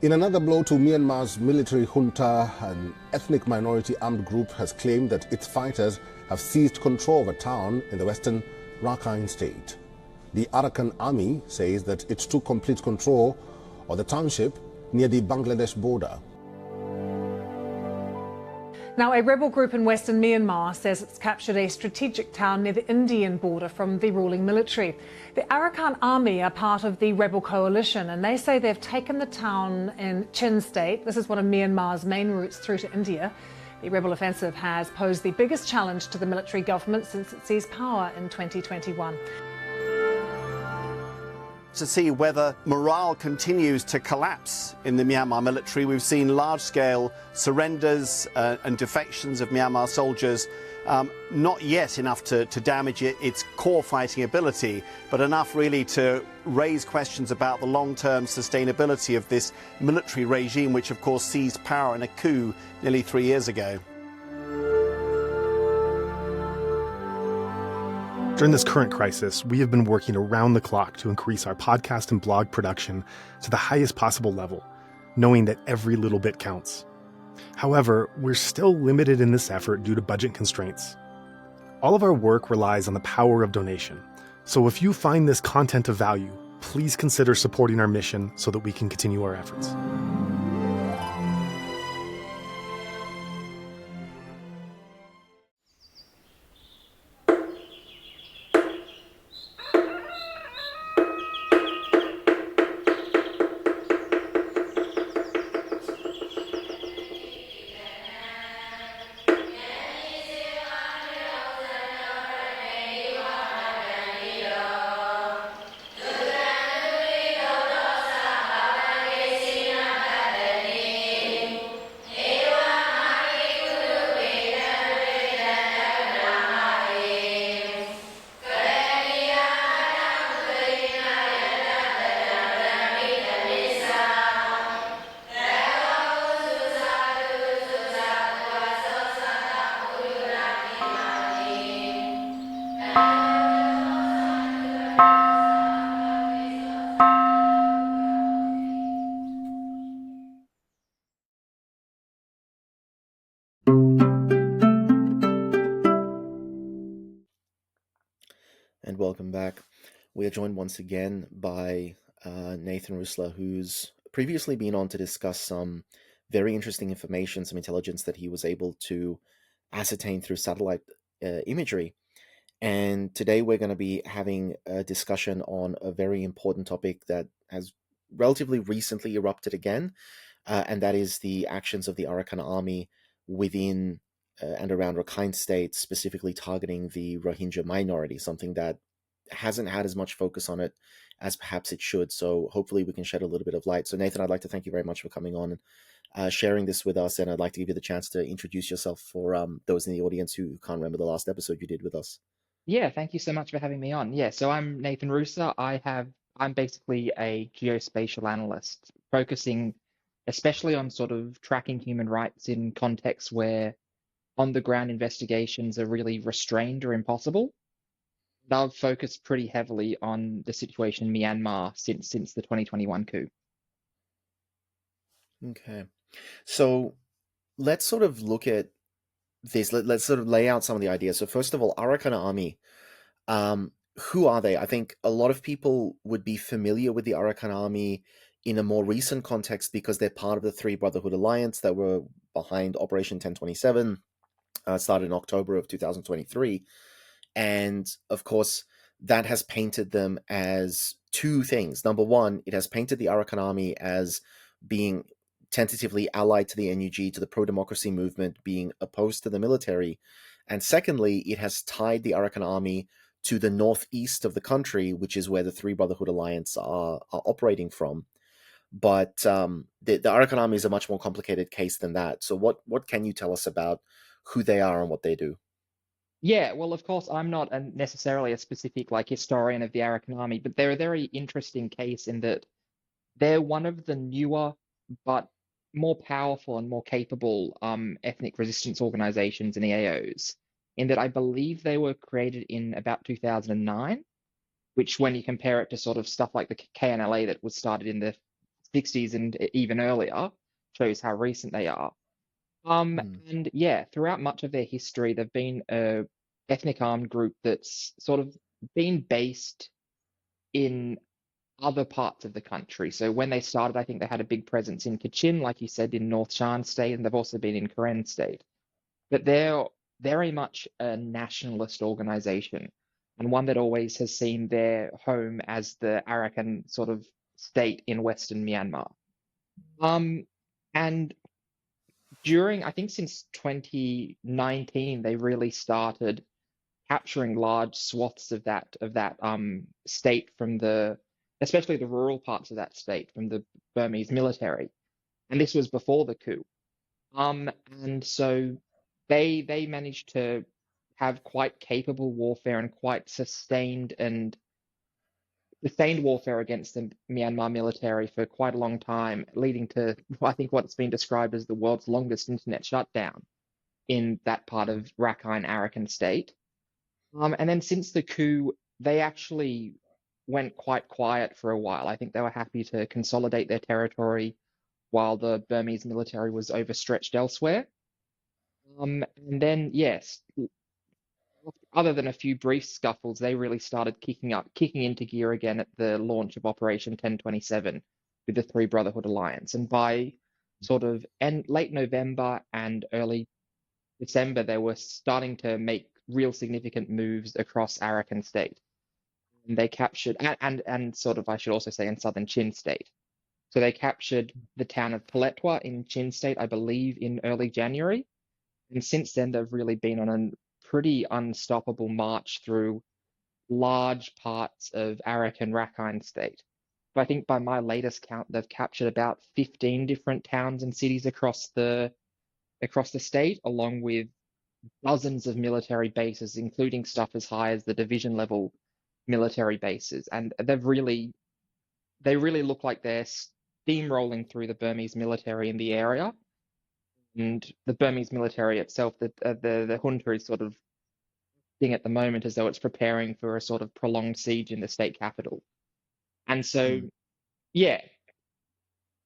In another blow to Myanmar's military junta, an ethnic minority armed group has claimed that its fighters have seized control of a town in the western Rakhine state. The Arakan Army says that it took complete control of the township near the Bangladesh border. Now, a rebel group in western Myanmar says it's captured a strategic town near the Indian border from the ruling military. The Arakan Army are part of the rebel coalition, and they say they've taken the town in Chin State. This is one of Myanmar's main routes through to India. The rebel offensive has posed the biggest challenge to the military government since it seized power in 2021. To see whether morale continues to collapse in the Myanmar military. We've seen large-scale surrenders and defections of Myanmar soldiers, not yet enough to damage its core fighting ability, but enough really to raise questions about the long-term sustainability of this military regime, which of course seized power in a coup nearly 3 years ago. During this current crisis, we have been working around the clock to increase our podcast and blog production to the highest possible level, knowing that every little bit counts. However, we're still limited in this effort due to budget constraints. All of our work relies on the power of donation, so if you find this content of value, please consider supporting our mission so that we can continue our efforts. And welcome back. We are joined once again by Nathan Ruser, who's previously been on to discuss some very interesting information, some intelligence that he was able to ascertain through satellite imagery. And today we're going to be having a discussion on a very important topic that has relatively recently erupted again, and that is the actions of the Arakan Army within and around Rakhine State, specifically targeting the Rohingya minority, something that hasn't had as much focus on it as perhaps it should. So hopefully we can shed a little bit of light. So Nathan, I'd like to thank you very much for coming on and sharing this with us. And I'd like to give you the chance to introduce yourself for those in the audience who can't remember the last episode you did with us. Yeah, thank you so much for having me on. Yeah, so I'm Nathan Ruser. I'm basically a geospatial analyst, focusing especially on sort of tracking human rights in contexts where on-the-ground investigations are really restrained or impossible. I've focused pretty heavily on the situation in Myanmar since the 2021 coup. Okay, so let's sort of look at this. Let's sort of lay out some of the ideas. So first of all, Arakan Army, who are they? I think a lot of people would be familiar with the Arakan Army in a more recent context because they're part of the Three Brotherhood Alliance that were behind Operation 1027, started in October of 2023. And of course, that has painted them as two things. Number one, it has painted the Arakan Army as being tentatively allied to the NUG, to the pro-democracy movement, being opposed to the military. And secondly, it has tied the Arakan Army to the northeast of the country, which is where the Three Brotherhood Alliance are operating from. But the Arakan Army is a much more complicated case than that. So what can you tell us about who they are and what they do? Yeah, well, of course, I'm not necessarily a specific historian of the Arakan Army, but they're a very interesting case in that they're one of the newer but more powerful and more capable ethnic resistance organizations and EAOs, in that I believe they were created in about 2009, which when you compare it to sort of stuff like the KNLA that was started in the 60s and even earlier. Shows how recent they are. And yeah, throughout much of their history, they've been a ethnic armed group that's sort of been based in other parts of the country. So when they started, I think they had a big presence in Kachin, like you said, in North Shan State, and they've also been in Karen State. But they're very much a nationalist organization, and one that always has seen their home as the Arakan sort of state in Western Myanmar. And during, I think since 2019, they really started capturing large swaths of that state from especially the rural parts of that state from the Burmese military. And this was before the coup. And so they managed to have quite capable warfare and quite sustained warfare against the Myanmar military for quite a long time, leading to, I think, what's been described as the world's longest internet shutdown in that part of Rakhine Arakan state. And then since the coup, they actually went quite quiet for a while. I think they were happy to consolidate their territory while the Burmese military was overstretched elsewhere. And then, yes, other than a few brief scuffles, they really started kicking into gear again at the launch of Operation 1027 with the Three Brotherhood Alliance. And by sort of late November and early December, they were starting to make real significant moves across Arakan State. And they captured, and sort of, I should also say, in southern Chin State. So they captured the town of Paletwa in Chin State, I believe, in early January. And since then, they've really been on a pretty unstoppable march through large parts of Arakan Rakhine State. But I think by my latest count, they've captured about 15 different towns and cities across the state, along with dozens of military bases, including stuff as high as the division level military bases. And they really look like they're steamrolling through the Burmese military in the area. And the Burmese military itself, the junta is sort of thing at the moment as though it's preparing for a sort of prolonged siege in the state capital. And so, yeah.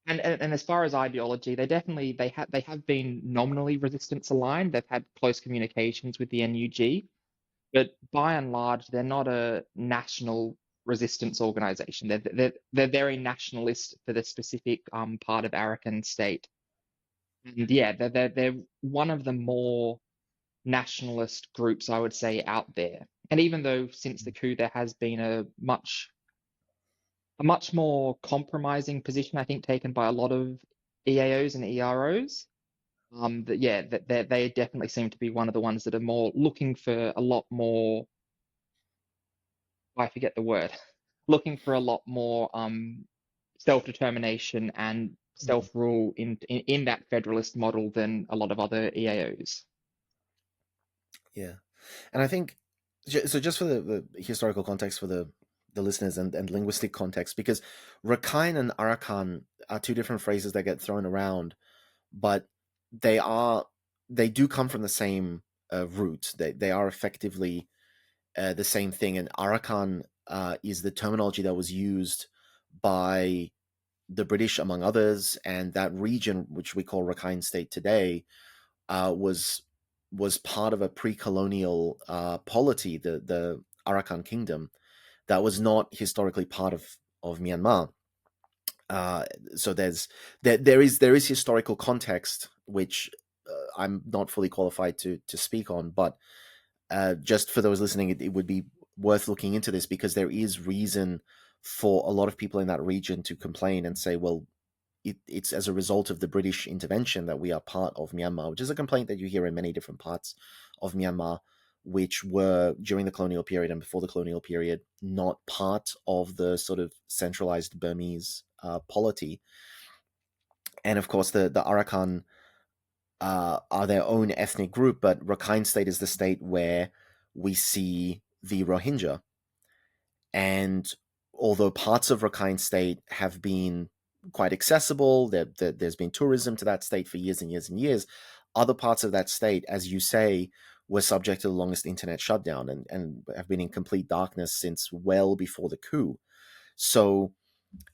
And as far as ideology, they have been nominally resistance aligned. They've had close communications with the NUG, but by and large, they're not a national resistance organization. They're very nationalist for the specific part of Arakan state. And yeah, they're one of the more nationalist groups, I would say, out there. And even though since the coup there has been a much more compromising position, I think, taken by a lot of EAOs and EROs, they definitely seem to be one of the ones that are more looking for a lot more, I forget the word, looking for a lot more self-determination and self-rule in that federalist model than a lot of other EAOs. Yeah. And I think, so just for the historical context for the listeners and linguistic context, because Rakhine and Arakan are two different phrases that get thrown around, but they do come from the same root. They are effectively the same thing. And Arakan is the terminology that was used by the British, among others, and that region, which we call Rakhine State today, was part of a pre-colonial polity, the Arakan Kingdom, that was not historically part of Myanmar. So there is historical context which I'm not fully qualified to speak on, but just for those listening, it would be worth looking into this, because there is reason for a lot of people in that region to complain and say, well, it's as a result of the British intervention that we are part of Myanmar, which is a complaint that you hear in many different parts of Myanmar, which were during the colonial period and before the colonial period not part of the sort of centralized Burmese polity. And of course, the Arakan are their own ethnic group, but Rakhine State is the state where we see the Rohingya. And although parts of Rakhine State have been quite accessible, there's been tourism to that state for years and years and years, other parts of that state, as you say, were subject to the longest internet shutdown and have been in complete darkness since well before the coup. So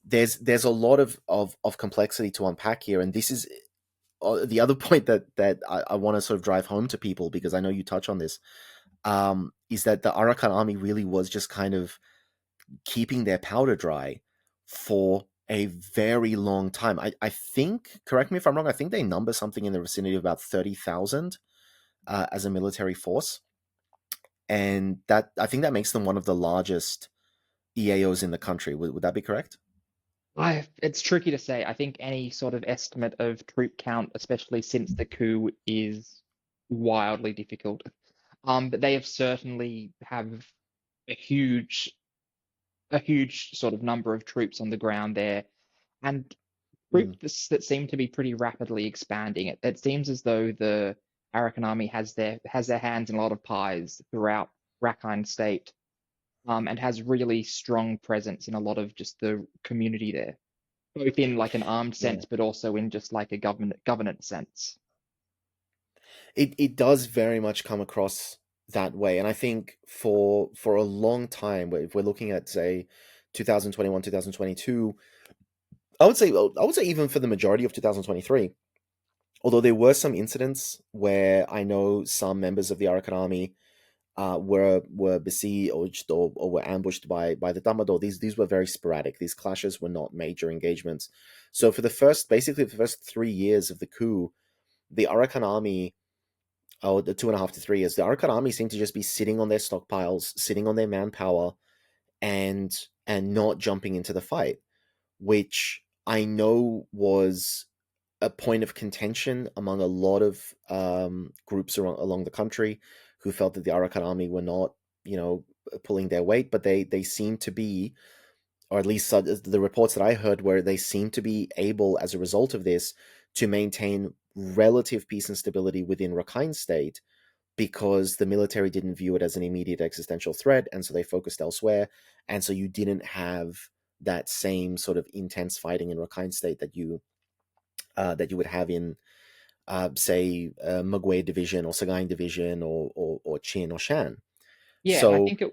there's a lot of complexity to unpack here, and this is the other point that I want to sort of drive home to people, because I know you touch on this, is that the Arakan army really was just kind of keeping their powder dry for a very long time. I think, correct me if I'm wrong, I think they number something in the vicinity of about 30,000 as a military force. And that, I think that makes them one of the largest EAOs in the country. Would that be correct? It's tricky to say. I think any sort of estimate of troop count, especially since the coup, is wildly difficult. But they have certainly have a huge sort of number of troops on the ground there, and troops that seem to be pretty rapidly expanding. It seems as though the Arakan Army has their hands in a lot of pies throughout Rakhine State, and has really strong presence in a lot of just the community there, both in like an armed sense, but also in just like a governance sense. It does very much come across that way, and I think for a long time, if we're looking at say 2021, 2022, I would say even for the majority of 2023, although there were some incidents where I know some members of the Arakan Army were besieged or were ambushed by the Damado. These were very sporadic. These clashes were not major engagements. So for the first 3 years of the coup, the Arakan Army, the 2.5 to 3 years, the Arakan Army seemed to just be sitting on their stockpiles, sitting on their manpower, and not jumping into the fight, which I know was a point of contention among a lot of groups along the country who felt that the Arakan Army were not, pulling their weight, but they seem to be, or at least the reports that I heard were they seem to be able, as a result of this, to maintain relative peace and stability within Rakhine State, because the military didn't view it as an immediate existential threat, and so they focused elsewhere, and so you didn't have that same sort of intense fighting in Rakhine State that you would have in, say, Mugwe Division or Sagaing Division or Chin or Shan. Yeah, and So,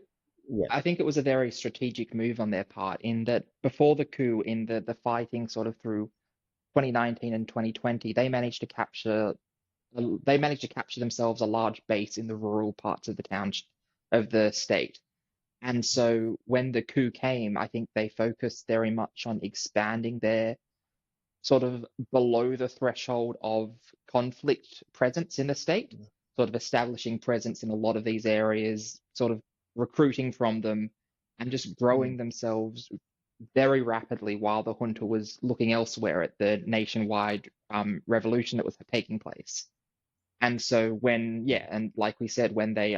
yeah, I think it was a very strategic move on their part, in that before the coup, in the fighting sort of through 2019 and 2020, they managed to capture themselves a large base in the rural parts of the state. And so when the coup came, I think they focused very much on expanding their sort of below the threshold of conflict presence in the state, sort of establishing presence in a lot of these areas, sort of recruiting from them, and just growing themselves very rapidly while the junta was looking elsewhere at the nationwide revolution that was taking place. And so and like we said, when they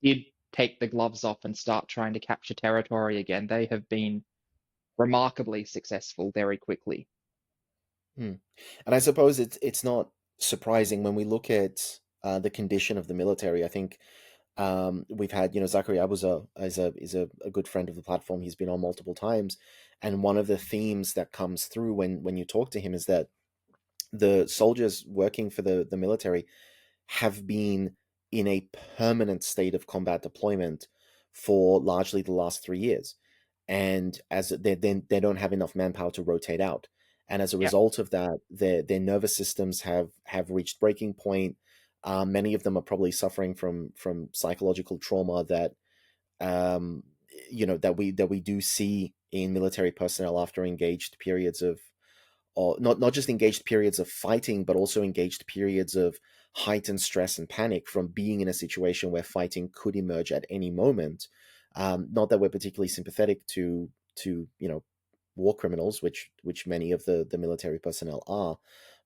did take the gloves off and start trying to capture territory again, they have been remarkably successful very quickly. and I suppose it's not surprising when we look at the condition of the military. I think we've had, Zachary Abuza is a good friend of the platform. He's been on multiple times, and one of the themes that comes through when you talk to him is that the soldiers working for the military have been in a permanent state of combat deployment for largely the last 3 years, and as they don't have enough manpower to rotate out, and as a result of that, their nervous systems have reached breaking point. Many of them are probably suffering from psychological trauma that that we do see in military personnel after engaged periods of, or not just engaged periods of fighting, but also engaged periods of heightened stress and panic from being in a situation where fighting could emerge at any moment. Not that we're particularly sympathetic to war criminals, which many of the military personnel are,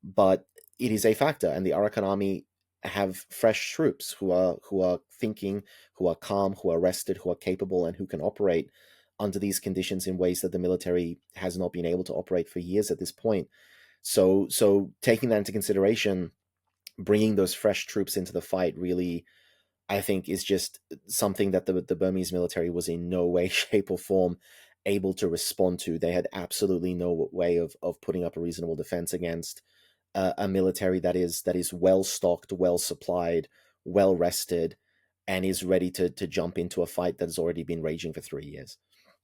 but it is a factor. And the Arakan Army have fresh troops who are thinking, who are calm, who are rested, who are capable, and who can operate under these conditions in ways that the military has not been able to operate for years at this point. So taking that into consideration, bringing those fresh troops into the fight really, I think, is just something that the Burmese military was in no way, shape, or form able to respond to. They had absolutely no way of putting up a reasonable defense against a military that is well stocked, well supplied, well rested, and is ready to jump into a fight that has already been raging for 3 years.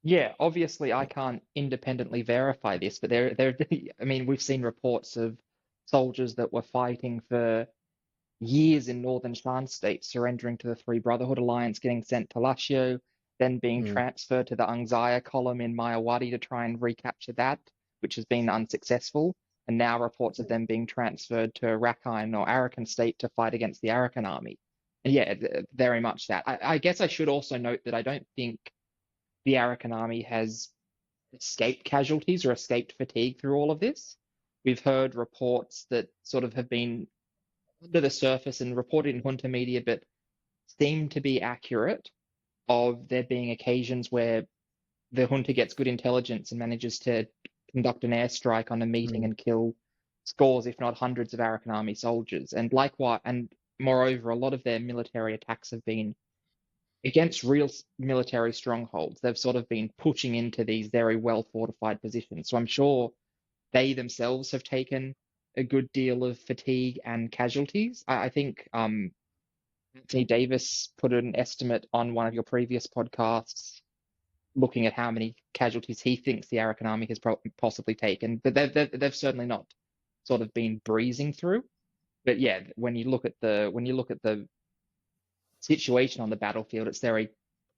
Yeah, obviously I can't independently verify this, but I mean, we've seen reports of soldiers that were fighting for years in northern Shan state, surrendering to the Three Brotherhood Alliance, getting sent to Lashio, then being Mm, transferred to the Angzaya column in Mayawadi to try and recapture that, which has been unsuccessful. And now reports of them being transferred to Rakhine or Arakan state to fight against the Arakan Army. And yeah, very much that. I guess I should also note that I don't think the Arakan Army has escaped casualties or escaped fatigue through all of this. We've heard reports that sort of have been under the surface and reported in junta media, but seem to be accurate, of there being occasions where the junta gets good intelligence and manages to conduct an airstrike on a meeting mm, and kill scores, if not hundreds, of Arakan Army soldiers. And likewise, and moreover, a lot of their military attacks have been against real military strongholds. They've sort of been pushing into these very well fortified positions. So I'm sure they themselves have taken a good deal of fatigue and casualties. I think Anthony Davis put an estimate on one of your previous podcasts looking at how many casualties he thinks the Arakan Army has possibly taken. But they've certainly not sort of been breezing through. But yeah, when you look at the situation on the battlefield, it's very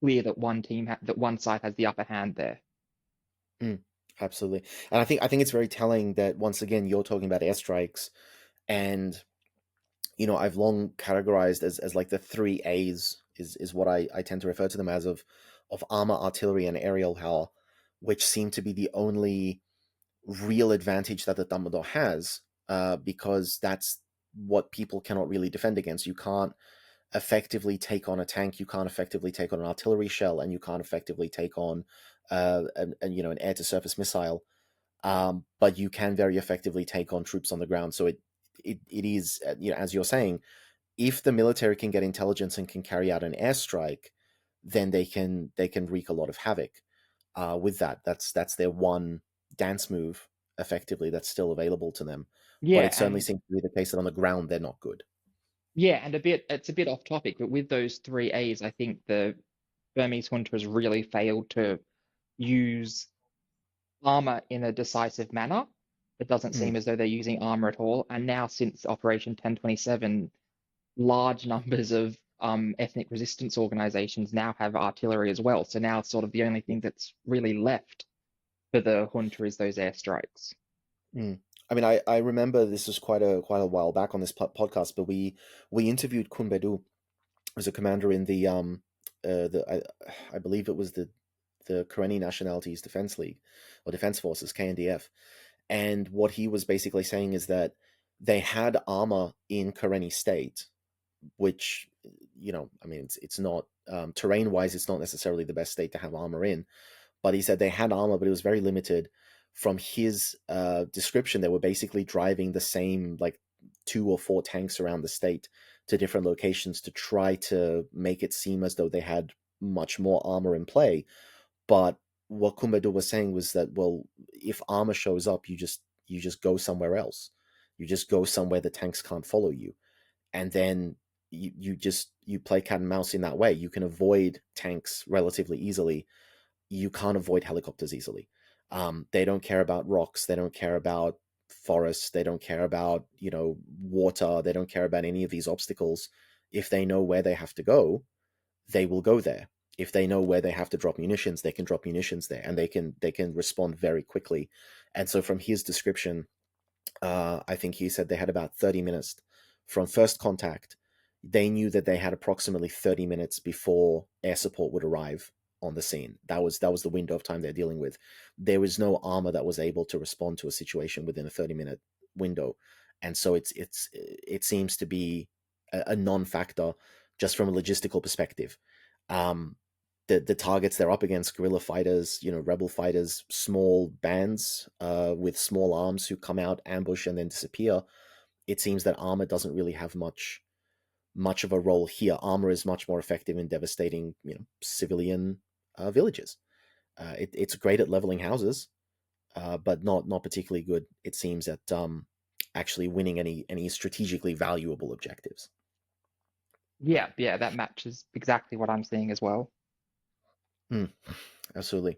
clear that one side has the upper hand there. mm, absolutely. And I think it's very telling that once again you're talking about airstrikes, and I've long categorized as like the three A's is what I tend to refer to them as, of armor, artillery, and aerial power, which seem to be the only real advantage that the Dumbledore has, because that's what people cannot really defend against. You can't effectively take on a tank, you can't effectively take on an artillery shell, and you can't effectively take on an air to surface missile. But you can very effectively take on troops on the ground. So it is, as you're saying, if the military can get intelligence and can carry out an airstrike, then they can wreak a lot of havoc with that. That's their one dance move, effectively, that's still available to them. But Yeah, it certainly and seems to be the case that on the ground they're not good. yeah, and it's a bit off topic, but with those three A's, I think the Burmese junta has really failed to use armor in a decisive manner. It doesn't Mm, seem as though they're using armor at all. And now, since Operation 1027, large numbers of ethnic resistance organizations now have artillery as well. So now, sort of the only thing that's really left for the junta is those airstrikes. mm. I mean, I remember this was quite a while back on this podcast, but we interviewed Kunbedu, as a commander in I believe it was the Karenni Nationalities Defense League or Defense Forces, KNDF. And what he was basically saying is that they had armor in Karenni State, which, I mean, it's not, terrain wise, it's not necessarily the best state to have armor in. But he said they had armor, but it was very limited. From his description, they were basically driving the same, like, 2 or 4 tanks around the state to different locations to try to make it seem as though they had much more armor in play. But what Kumbedu was saying was that, well, if armor shows up, you just go somewhere else. You just go somewhere the tanks can't follow you, and then you play cat and mouse in that way. You can avoid tanks relatively easily. You can't avoid helicopters easily. They don't care about rocks. They don't care about forests. They don't care about water. They don't care about any of these obstacles. If they know where they have to go, they will go there. If they know where they have to drop munitions, they can drop munitions there, and they can respond very quickly. And so, from his description, I think he said they had about 30 minutes from first contact. They knew that they had approximately 30 minutes before air support would arrive on the scene. That was the window of time they're dealing with. There was no armor that was able to respond to a situation within a 30-minute window, and so it seems to be a non-factor just from a logistical perspective. Um, the targets they're up against, guerrilla fighters, rebel fighters, small bands with small arms who come out, ambush, and then disappear. It seems that armor doesn't really have much of a role here. Armor is much more effective in devastating, civilian villages. It's great at leveling houses, but not particularly good, it seems, at actually winning any strategically valuable objectives. Yeah, that matches exactly what I'm seeing as well. Mm, absolutely.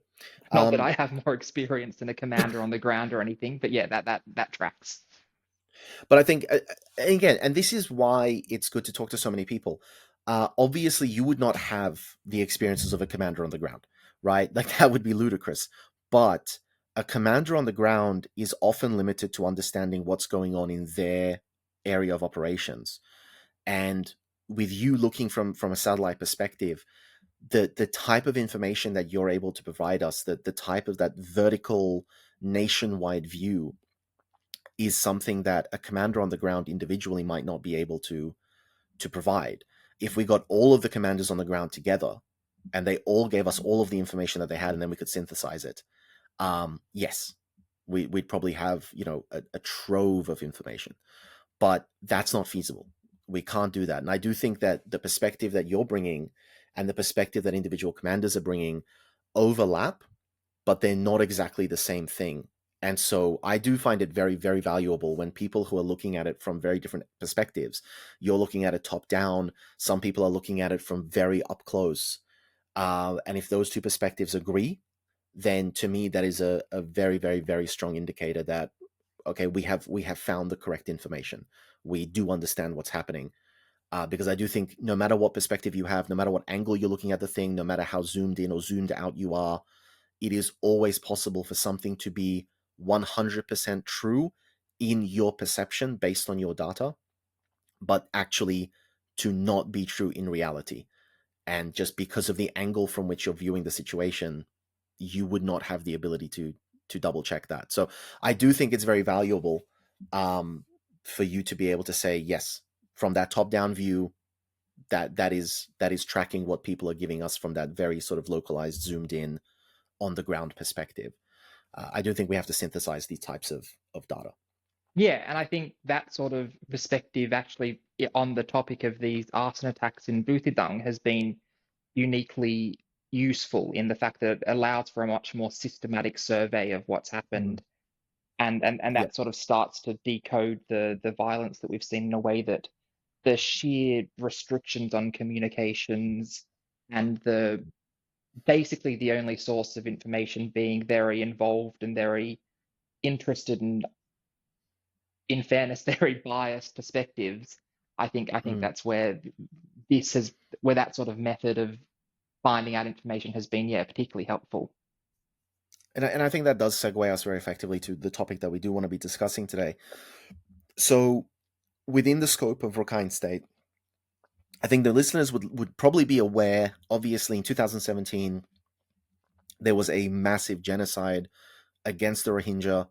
Not that I have more experience than a commander on the ground or anything, but yeah, that tracks. But I think, again, and this is why it's good to talk to so many people. Obviously, you would not have the experiences of a commander on the ground, right? Like that would be ludicrous. But a commander on the ground is often limited to understanding what's going on in their area of operations. And with you looking from a satellite perspective, the type of information that you're able to provide us, the type of that vertical nationwide view is something that a commander on the ground individually might not be able to provide. If we got all of the commanders on the ground together and they all gave us all of the information that they had and then we could synthesize it, yes, we'd probably have a trove of information, but that's not feasible. We can't do that. And I do think that the perspective that you're bringing and the perspective that individual commanders are bringing overlap, but they're not exactly the same thing. And so I do find it very, very valuable when people who are looking at it from very different perspectives, you're looking at it top down, some people are looking at it from very up close. And if those two perspectives agree, then to me, that is a very, very, very strong indicator that, okay, we have found the correct information. We do understand what's happening. Because I do think no matter what perspective you have, no matter what angle you're looking at the thing, no matter how zoomed in or zoomed out you are, it is always possible for something to be 100% true in your perception based on your data, but actually to not be true in reality. And just because of the angle from which you're viewing the situation, you would not have the ability to double check that. So I do think it's very valuable for you to be able to say, yes, from that top down view, that is tracking what people are giving us from that very sort of localized, zoomed in, on the ground perspective. I do think we have to synthesize these types of data. Yeah, and I think that sort of perspective actually on the topic of these arson attacks in Butidang has been uniquely useful in the fact that it allows for a much more systematic survey of what's happened, and Yeah. that sort of starts to decode the violence that we've seen in a way that the sheer restrictions on communications and the basically the only source of information being very involved and very interested in fairness, very biased perspectives. I think that's where where that sort of method of finding out information has been, yeah, particularly helpful. And I think that does segue us very effectively to the topic that we do want to be discussing today. So, within the scope of Rakhine State, I think the listeners would probably be aware, obviously, in 2017, there was a massive genocide against the Rohingya.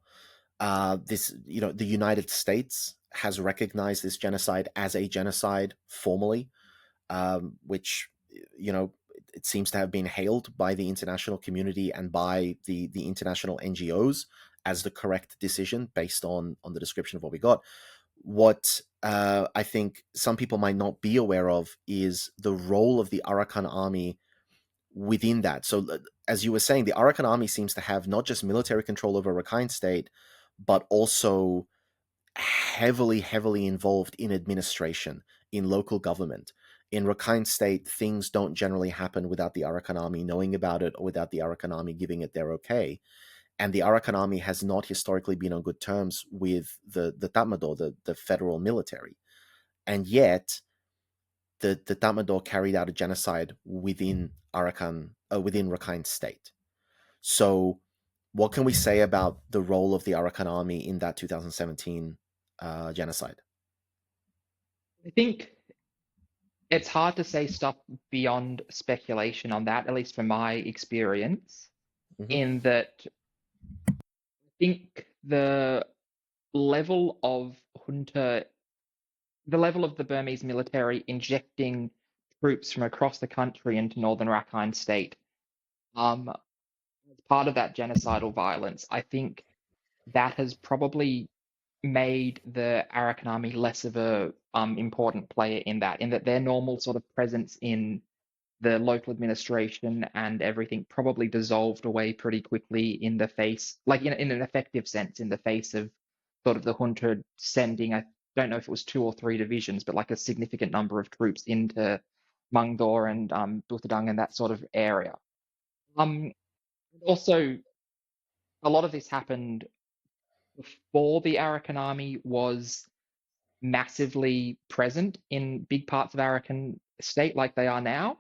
The United States has recognized this genocide as a genocide formally, which, it seems to have been hailed by the international community and by the international NGOs as the correct decision based on the description of what we got. What I think some people might not be aware of is the role of the Arakan Army within that. So, as you were saying, the Arakan Army seems to have not just military control over Rakhine State, but also heavily, heavily involved in administration, in local government. In Rakhine State, things don't generally happen without the Arakan Army knowing about it or without the Arakan Army giving it their okay. And the Arakan Army has not historically been on good terms with the Tatmadaw, the federal military. And yet, the Tatmadaw carried out a genocide within within Rakhine State. So, what can we say about the role of the Arakan Army in that 2017 genocide? I think it's hard to say stuff beyond speculation on that, at least from my experience, Mm-hmm. in that I think level of junta, the level of the Burmese military injecting troops from across the country into northern Rakhine State, as part of that genocidal violence, I think that has probably made the Arakan Army less of a important player in that their normal sort of presence in the local administration and everything probably dissolved away pretty quickly in the face, like in an effective sense, in the face of sort of the junta sending, I don't know if it was 2 or 3 divisions, but like a significant number of troops into Mangdor and Butadang and that sort of area. Also, a lot of this happened before the Arakan Army was massively present in big parts of Arakan state like they are now.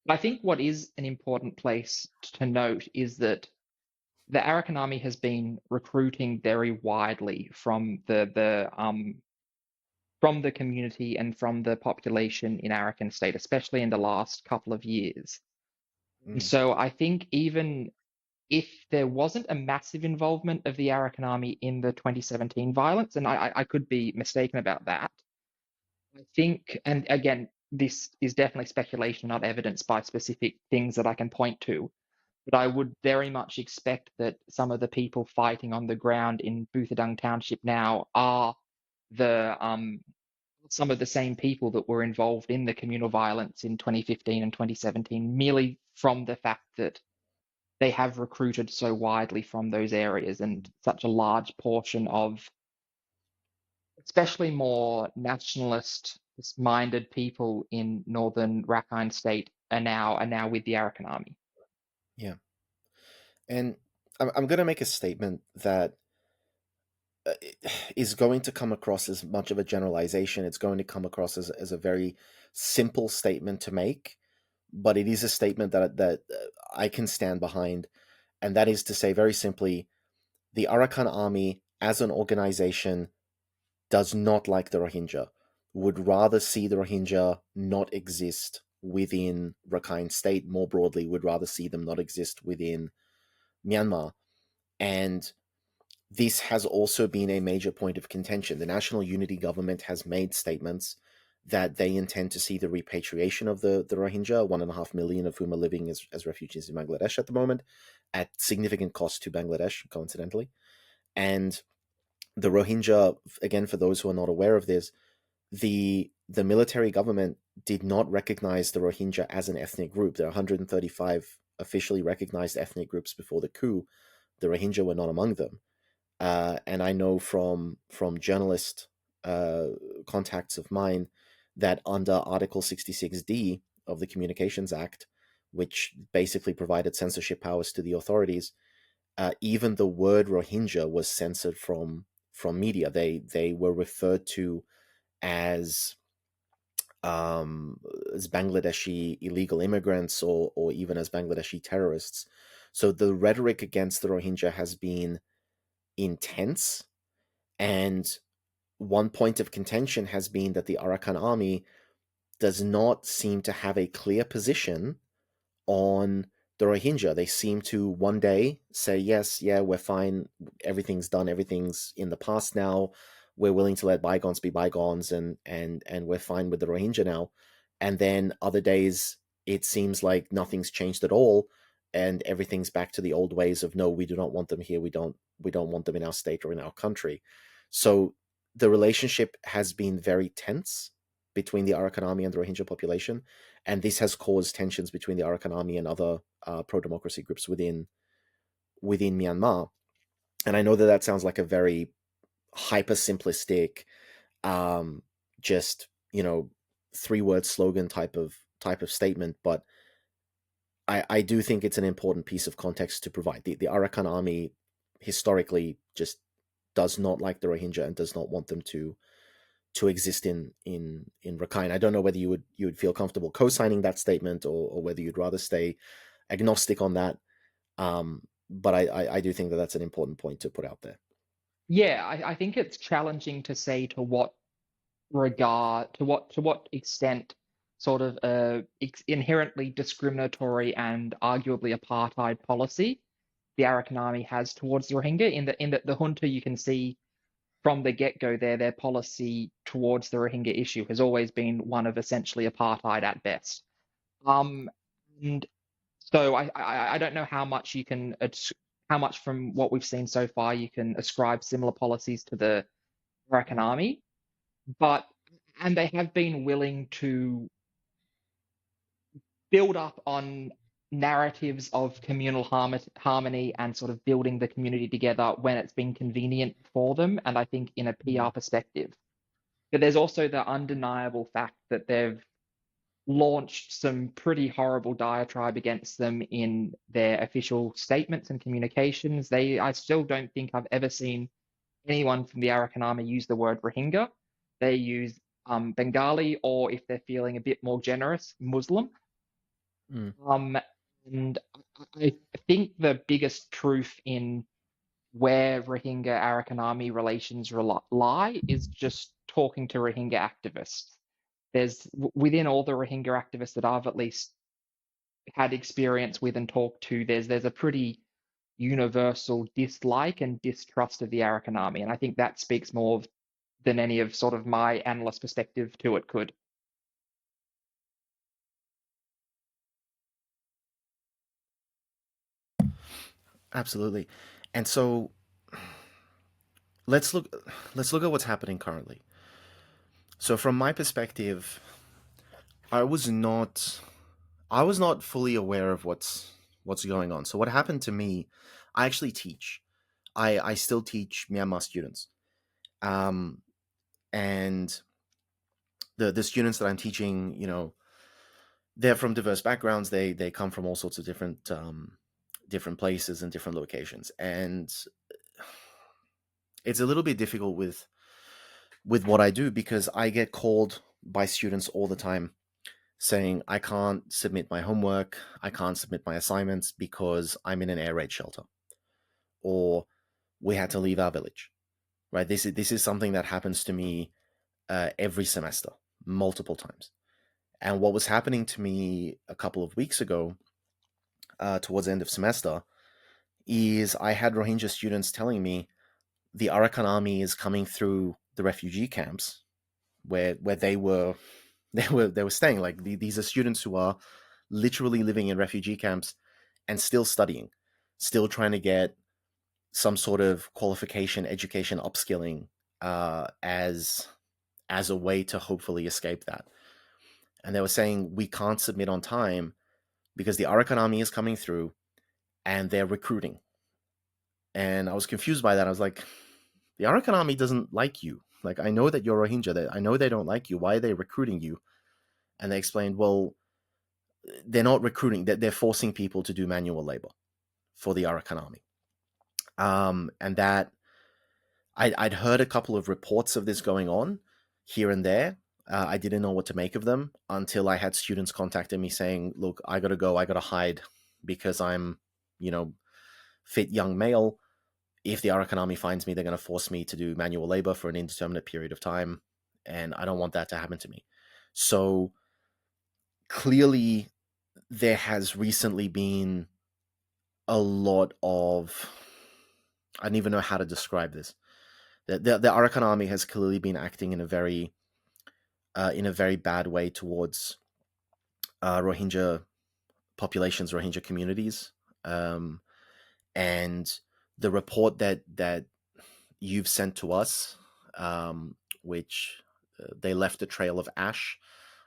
But I think what is an important place to note is that the Arakan Army has been recruiting very widely from the community and from the population in Arakan state, especially in the last couple of years. And so I think even if there wasn't a massive involvement of the Arakan Army in the 2017 violence, and I could be mistaken about that, I think, and again, this is definitely speculation, not evidence by specific things that I can point to, but I would very much expect that some of the people fighting on the ground in Boothadung Township now are the some of the same people that were involved in the communal violence in 2015 and 2017, merely from the fact that they have recruited so widely from those areas, and such a large portion of especially more nationalist minded people in northern Rakhine state are now with the Arakan Army. Yeah. And I'm going to make a statement that is going to come across as much of a generalization. It's going to come across as a very simple statement to make, but it is a statement that I can stand behind. And that is to say, very simply, the Arakan Army as an organization does not like the Rohingya, would rather see the Rohingya not exist within Rakhine State more broadly, would rather see them not exist within Myanmar. And this has also been a major point of contention. The National Unity Government has made statements that they intend to see the repatriation of the Rohingya, 1.5 million of whom are living as refugees in Bangladesh at the moment, at significant cost to Bangladesh, coincidentally. And the Rohingya, again, for those who are not aware of this, the military government did not recognize the Rohingya as an ethnic group. There are 135 officially recognized ethnic groups before the coup. The Rohingya were not among them. And I know from journalist contacts of mine that under Article 66D of the Communications Act, which basically provided censorship powers to the authorities, even the word Rohingya was censored from media. They were referred to as Bangladeshi illegal immigrants or even as Bangladeshi terrorists. So the rhetoric against the Rohingya has been intense, and one point of contention has been that the Arakan Army does not seem to have a clear position on the Rohingya. They seem to one day say, yes, yeah, we're fine, everything's done, everything's in the past now, we're willing to let bygones be bygones, and we're fine with the Rohingya now. And then other days it seems like nothing's changed at all, and everything's back to the old ways of, no, we do not want them here, we don't want them in our state or in our country. So the relationship has been very tense between the Arakan Army and the Rohingya population, and this has caused tensions between the Arakan Army and other pro-democracy groups within Myanmar. And I know that sounds like a very hyper simplistic, just 3-word slogan type of statement, but I do think it's an important piece of context to provide. The Arakan Army historically just does not like the Rohingya and does not want them to exist in Rakhine. I don't know whether you would feel comfortable co-signing that statement or whether you'd rather stay agnostic on that. But I do think that that's an important point to put out there. Yeah, I think it's challenging to say to what extent sort of inherently discriminatory and arguably apartheid policy the Arakan Army has towards the Rohingya. In that the junta, you can see from the get-go their policy towards the Rohingya issue has always been one of essentially apartheid at best. And so I don't know how much from what we've seen so far you can ascribe similar policies to the Arakan Army, and they have been willing to build up on narratives of communal harmony and sort of building the community together when it's been convenient for them, and I think in a PR perspective. But there's also the undeniable fact that they've launched some pretty horrible diatribe against them in their official statements and communications. I still don't think I've ever seen anyone from the Arakan Army use the word Rohingya. They use Bengali, or if they're feeling a bit more generous, Muslim. And I think the biggest proof in where Rohingya Arakan Army relations lie is just talking to Rohingya activists. There's within all the Rohingya activists that I've at least had experience with and talked to, there's a pretty universal dislike and distrust of the Arakan Army, and I think that speaks more than any of sort of my analyst perspective to it could. Absolutely. And so let's look at what's happening currently. So from my perspective, I was not fully aware of what's going on. So what happened to me, I actually teach. I still teach Myanmar students. And the students that I'm teaching, you know, they're from diverse backgrounds. They come from all sorts of different places and different locations. And it's a little bit difficult with what I do, because I get called by students all the time saying I can't submit my homework, I can't submit my assignments because I'm in an air raid shelter, or we had to leave our village. Right? This is something that happens to me every semester, multiple times. And what was happening to me a couple of weeks ago, towards the end of semester, is I had Rohingya students telling me the Arakan Army is coming through the refugee camps where they were staying. Like these are students who are literally living in refugee camps and still studying, still trying to get some sort of qualification, education, upskilling, as a way to hopefully escape that. And they were saying we can't submit on time because the Arakan Army is coming through and they're recruiting. And I was confused by that. I was like, the Arakan Army doesn't like you. Like, I know that you're Rohingya. I know they don't like you. Why are they recruiting you? And they explained, well, they're not recruiting. They're forcing people to do manual labor for the Arakan Army. And that I'd heard a couple of reports of this going on here and there. I didn't know what to make of them until I had students contacting me saying, look, I got to go. I got to hide because I'm, fit young male. If the Arakan Army finds me, they're going to force me to do manual labor for an indeterminate period of time. And I don't want that to happen to me. So clearly there has recently been a lot of, I don't even know how to describe this. The Arakan Army has clearly been acting in a very bad way towards Rohingya populations, Rohingya communities. And the report that you've sent to us, which they left a trail of ash,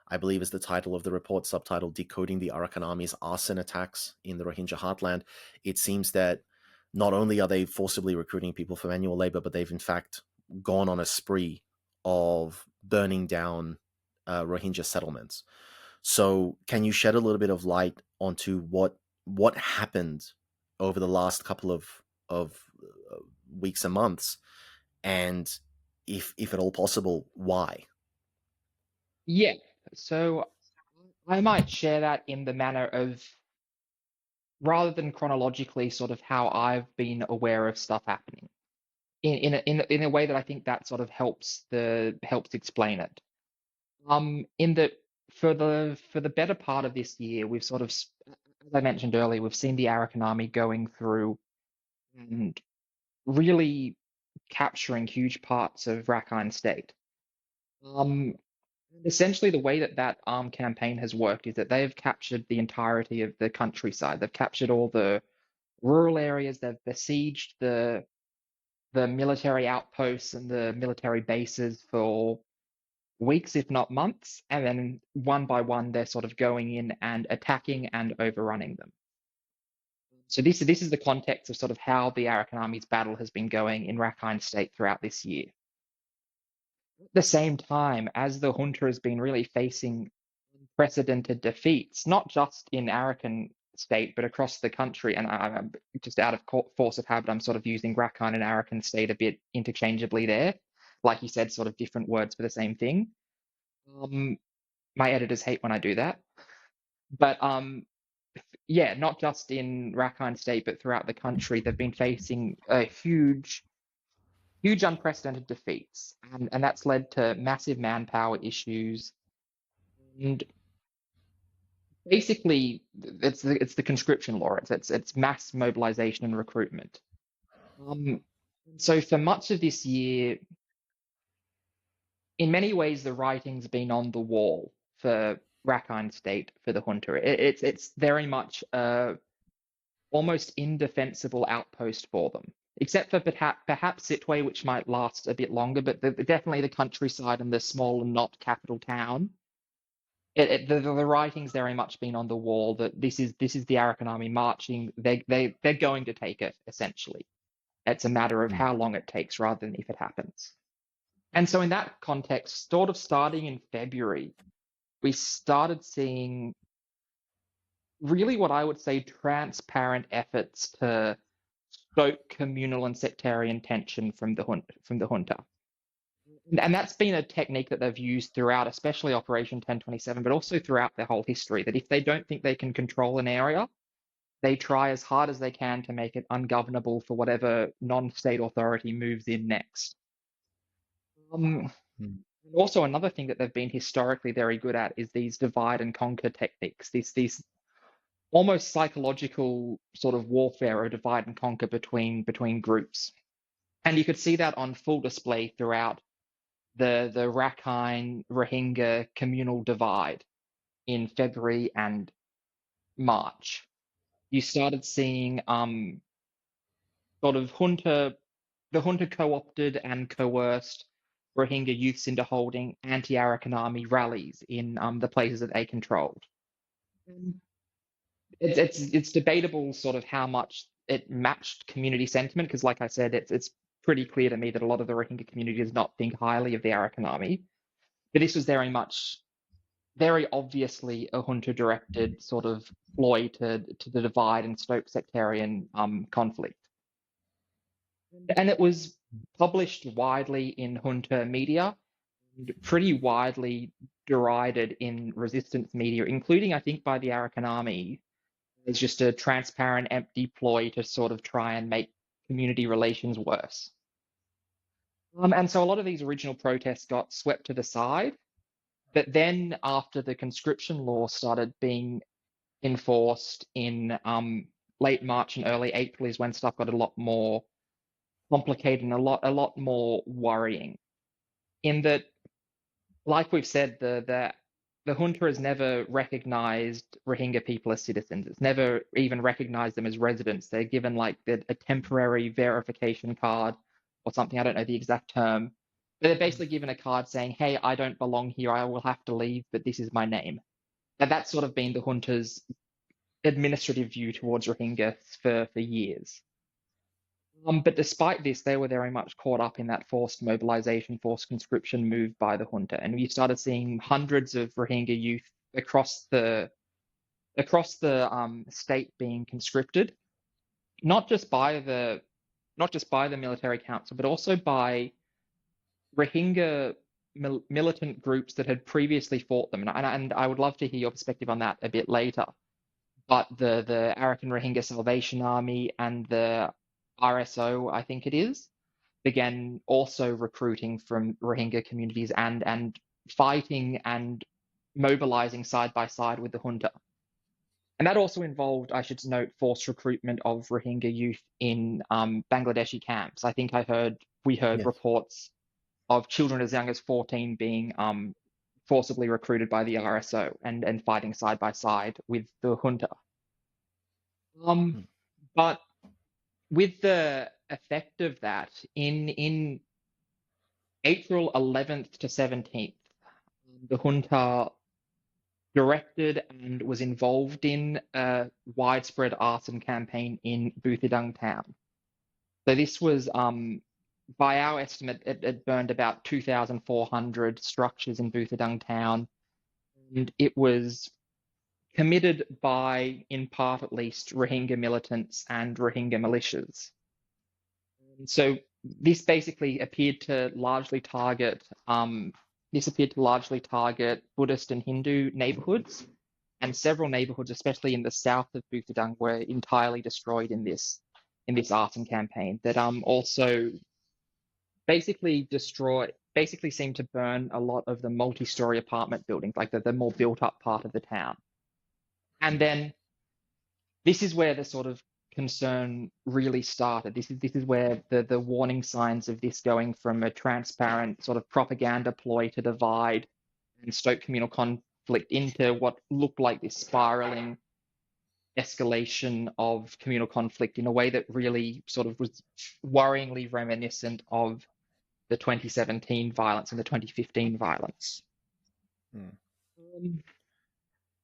I believe is the title of the report, subtitled Decoding the Arakan Army's Arson Attacks in the Rohingya Heartland. It seems that not only are they forcibly recruiting people for manual labor, but they've in fact gone on a spree of burning down Rohingya settlements. So can you shed a little bit of light onto what happened over the last couple of weeks and months, and if at all possible, why? Yeah, so I might share that in the manner of, rather than chronologically, sort of how I've been aware of stuff happening in a way that I think that sort of helps explain it. In that, for the better part of this year, we've sort of, as I mentioned earlier, we've seen the Arakan Army going through and really capturing huge parts of Rakhine State. Essentially, the way that armed campaign has worked is that they've captured the entirety of the countryside. They've captured all the rural areas. They've besieged the military outposts and the military bases for weeks, if not months, and then one by one, they're sort of going in and attacking and overrunning them. So this is the context of sort of how the Arakan Army's battle has been going in Rakhine State throughout this year. At the same time, as the junta has been really facing unprecedented defeats, not just in Arakan state, but across the country. And I'm just out of force of habit, I'm sort of using Rakhine and Arakan state a bit interchangeably there. Like you said, sort of different words for the same thing. My editors hate when I do that. But yeah, not just in Rakhine state, but throughout the country, they've been facing a huge unprecedented defeats. And that's led to massive manpower issues. And basically, it's the conscription law. It's mass mobilization and recruitment. So for much of this year, in many ways, the writing's been on the wall for Rakhine State, for the junta. It's very much almost indefensible outpost for them, except for perhaps Sittwe, which might last a bit longer. But definitely the countryside and the small and not capital town. The writing's very much been on the wall that this is the Arakan Army marching. They're going to take it, essentially. It's a matter of how long it takes rather than if it happens. And so in that context, sort of starting in February, we started seeing really what I would say transparent efforts to stoke communal and sectarian tension from the junta. And that's been a technique that they've used throughout, especially Operation 1027, but also throughout their whole history, that if they don't think they can control an area, they try as hard as they can to make it ungovernable for whatever non-state authority moves in next. Also, another thing that they've been historically very good at is these divide and conquer techniques, these almost psychological sort of warfare or divide and conquer between groups. And you could see that on full display throughout the Rakhine Rohingya communal divide in February and March. You started seeing sort of the junta co-opted and coerced Rohingya youths into holding anti-Arakan Army rallies in the places that they controlled. It's debatable sort of how much it matched community sentiment, because like I said, it's pretty clear to me that a lot of the Rohingya community does not think highly of the Arakan Army. But this was very obviously a junta-directed sort of ploy to the divide and stoke sectarian conflict. And it was published widely in junta media, and pretty widely derided in resistance media, including, I think, by the Arakan Army, as just a transparent, empty ploy to sort of try and make community relations worse. And so a lot of these original protests got swept to the side. But then after the conscription law started being enforced in late March and early April is when stuff got a lot more complicated and a lot more worrying. In that, like we've said, the junta has never recognized Rohingya people as citizens. It's never even recognized them as residents. They're given like a temporary verification card or something. I don't know the exact term. But they're basically given a card saying, hey, I don't belong here. I will have to leave, but this is my name. And that's sort of been the junta's administrative view towards Rohingya for years. But despite this, they were very much caught up in that forced mobilization, forced conscription move by the junta. And we started seeing hundreds of Rohingya youth across the state being conscripted, not just by the military council, but also by Rohingya militant groups that had previously fought them. And I would love to hear your perspective on that a bit later. But the Arakan Rohingya Salvation Army and the RSO, I think it is, began also recruiting from Rohingya communities and fighting and mobilizing side by side with the junta. And that also involved, I should note, forced recruitment of Rohingya youth in Bangladeshi camps. I think we heard reports of children as young as 14 being forcibly recruited by the RSO and fighting side by side with the junta. But with the effect of that, in April 11th to 17th, the junta directed and was involved in a widespread arson campaign in Buthiddung town. So this was, by our estimate, it burned about 2,400 structures in Buthiddung town. And it was committed by, in part at least, Rohingya militants and Rohingya militias. And so this basically appeared to largely target Buddhist and Hindu neighborhoods, and several neighborhoods, especially in the south of Buthodang, were entirely destroyed in this arson campaign that also basically seemed to burn a lot of the multi-story apartment buildings, like the more built up part of the town. And then this is where the sort of concern really started. This is where the warning signs of this going from a transparent sort of propaganda ploy to divide and stoke communal conflict into what looked like this spiraling escalation of communal conflict in a way that really sort of was worryingly reminiscent of the 2017 violence and the 2015 violence. And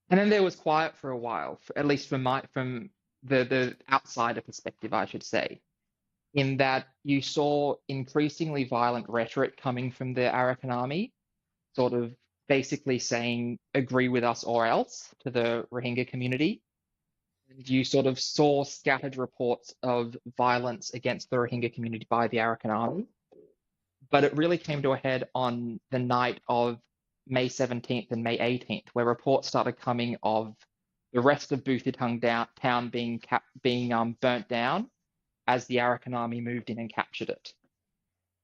then there was quiet for a while, at least from the outsider perspective, I should say, in that you saw increasingly violent rhetoric coming from the Arakan Army, sort of basically saying, agree with us or else, to the Rohingya community. And you sort of saw scattered reports of violence against the Rohingya community by the Arakan Army. But it really came to a head on the night of May 17th and May 18th, where reports started coming of the rest of Buthodang town being burnt down as the Arakan Army moved in and captured it.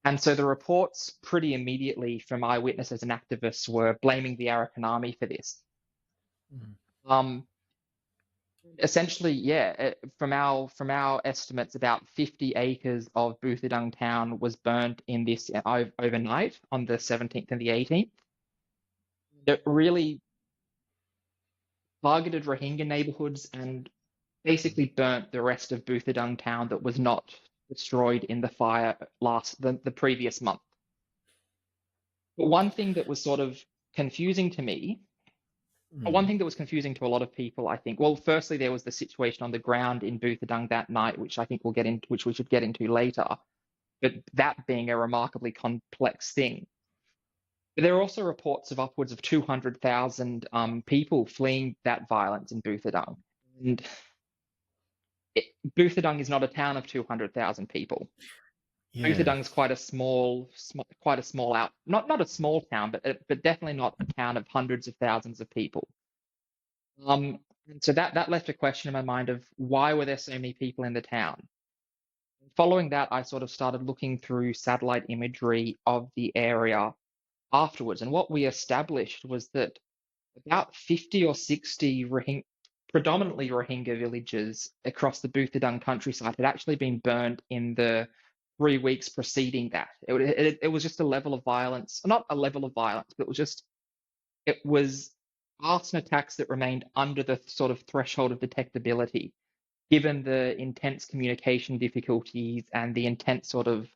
And so the reports pretty immediately from eyewitnesses and activists were blaming the Arakan Army for this. Essentially, from our estimates, about 50 acres of Buthodang town was burnt in this overnight on the 17th and the 18th. It really targeted Rohingya neighborhoods and basically burnt the rest of Buthodang town that was not destroyed in the fire the previous month. But one thing that was sort of confusing to me, one thing that was confusing to a lot of people, I think, well, firstly, there was the situation on the ground in Buthodang that night, which I think which we should get into later, but that being a remarkably complex thing. But there are also reports of upwards of 200,000 people fleeing that violence in Buthodang. And Buthodang is not a town of 200,000 people. Yeah. Buthodang is quite a small not a small town, but definitely not a town of hundreds of thousands of people. And so that left a question in my mind of why were there so many people in the town? Following that, I sort of started looking through satellite imagery of the area afterwards, and what we established was that about 50 or 60 predominantly Rohingya villages across the Buthodang countryside had actually been burned in the 3 weeks preceding that. It was just a level of violence, not a level of violence, but it was arson attacks that remained under the sort of threshold of detectability, given the intense communication difficulties and the intense sort of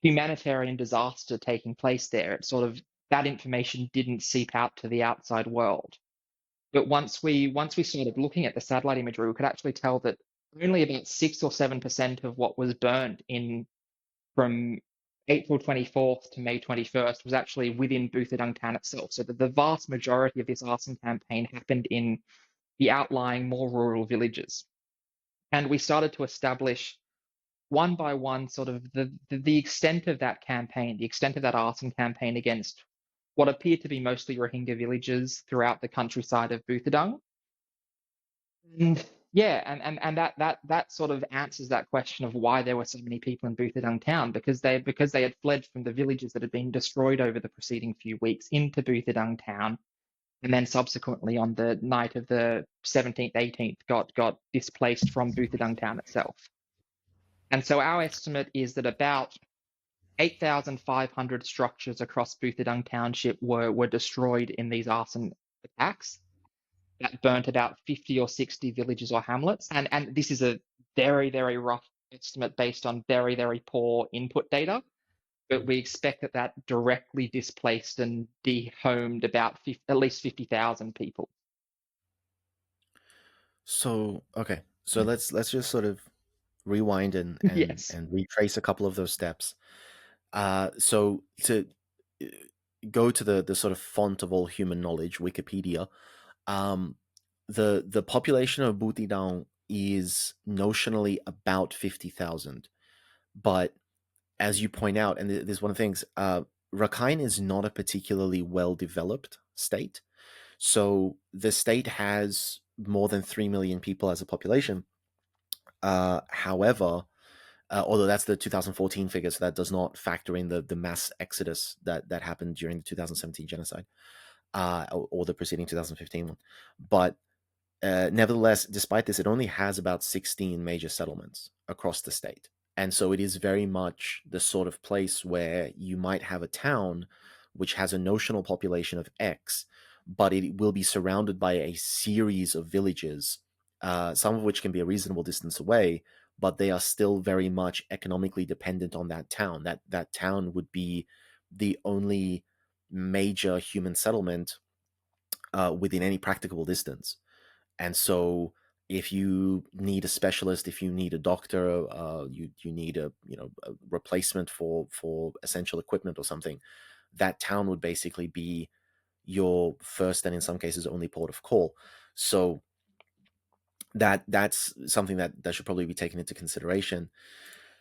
humanitarian disaster taking place there. It sort of, that information didn't seep out to the outside world. But once we started looking at the satellite imagery, we could actually tell that only about 6 or 7% of what was burned from April 24th to May 21st was actually within Buthodang town itself. So that the vast majority of this arson campaign happened in the outlying, more rural villages. And we started to establish one by one sort of the extent of that campaign, the extent of that arson campaign against what appeared to be mostly Rohingya villages throughout the countryside of Buthodang. And yeah, and that sort of answers that question of why there were so many people in Buthodang town, because they had fled from the villages that had been destroyed over the preceding few weeks into Buthodang town, and then subsequently on the night of the 17th, 18th got displaced from Buthodang town itself. And so our estimate is that about 8,500 structures across Buthodang Township were destroyed in these arson attacks that burnt about 50 or 60 villages or hamlets. And this is a very, very rough estimate based on very, very poor input data. But we expect that directly displaced and dehomed about at least 50,000 people. So, okay. So let's just sort of rewind and Yes. and retrace a couple of those steps. So go to the sort of font of all human knowledge, Wikipedia, the population of Butidang is notionally about 50,000, but as you point out, and this is one of the things, Rakhine is not a particularly well-developed state. So the state has more than 3 million people as a population. However, although that's the 2014 figure, so that does not factor in the mass exodus that happened during the 2017 genocide, or the preceding 2015 one. But nevertheless, despite this, it only has about 16 major settlements across the state. And so it is very much the sort of place where you might have a town which has a notional population of X, but it will be surrounded by a series of villages, some of which can be a reasonable distance away, but they are still very much economically dependent on that town. That town would be the only major human settlement within any practicable distance. And so if you need a specialist, if you need a doctor, you need a replacement for essential equipment or something, that town would basically be your first and in some cases only port of call. So that's something that should probably be taken into consideration.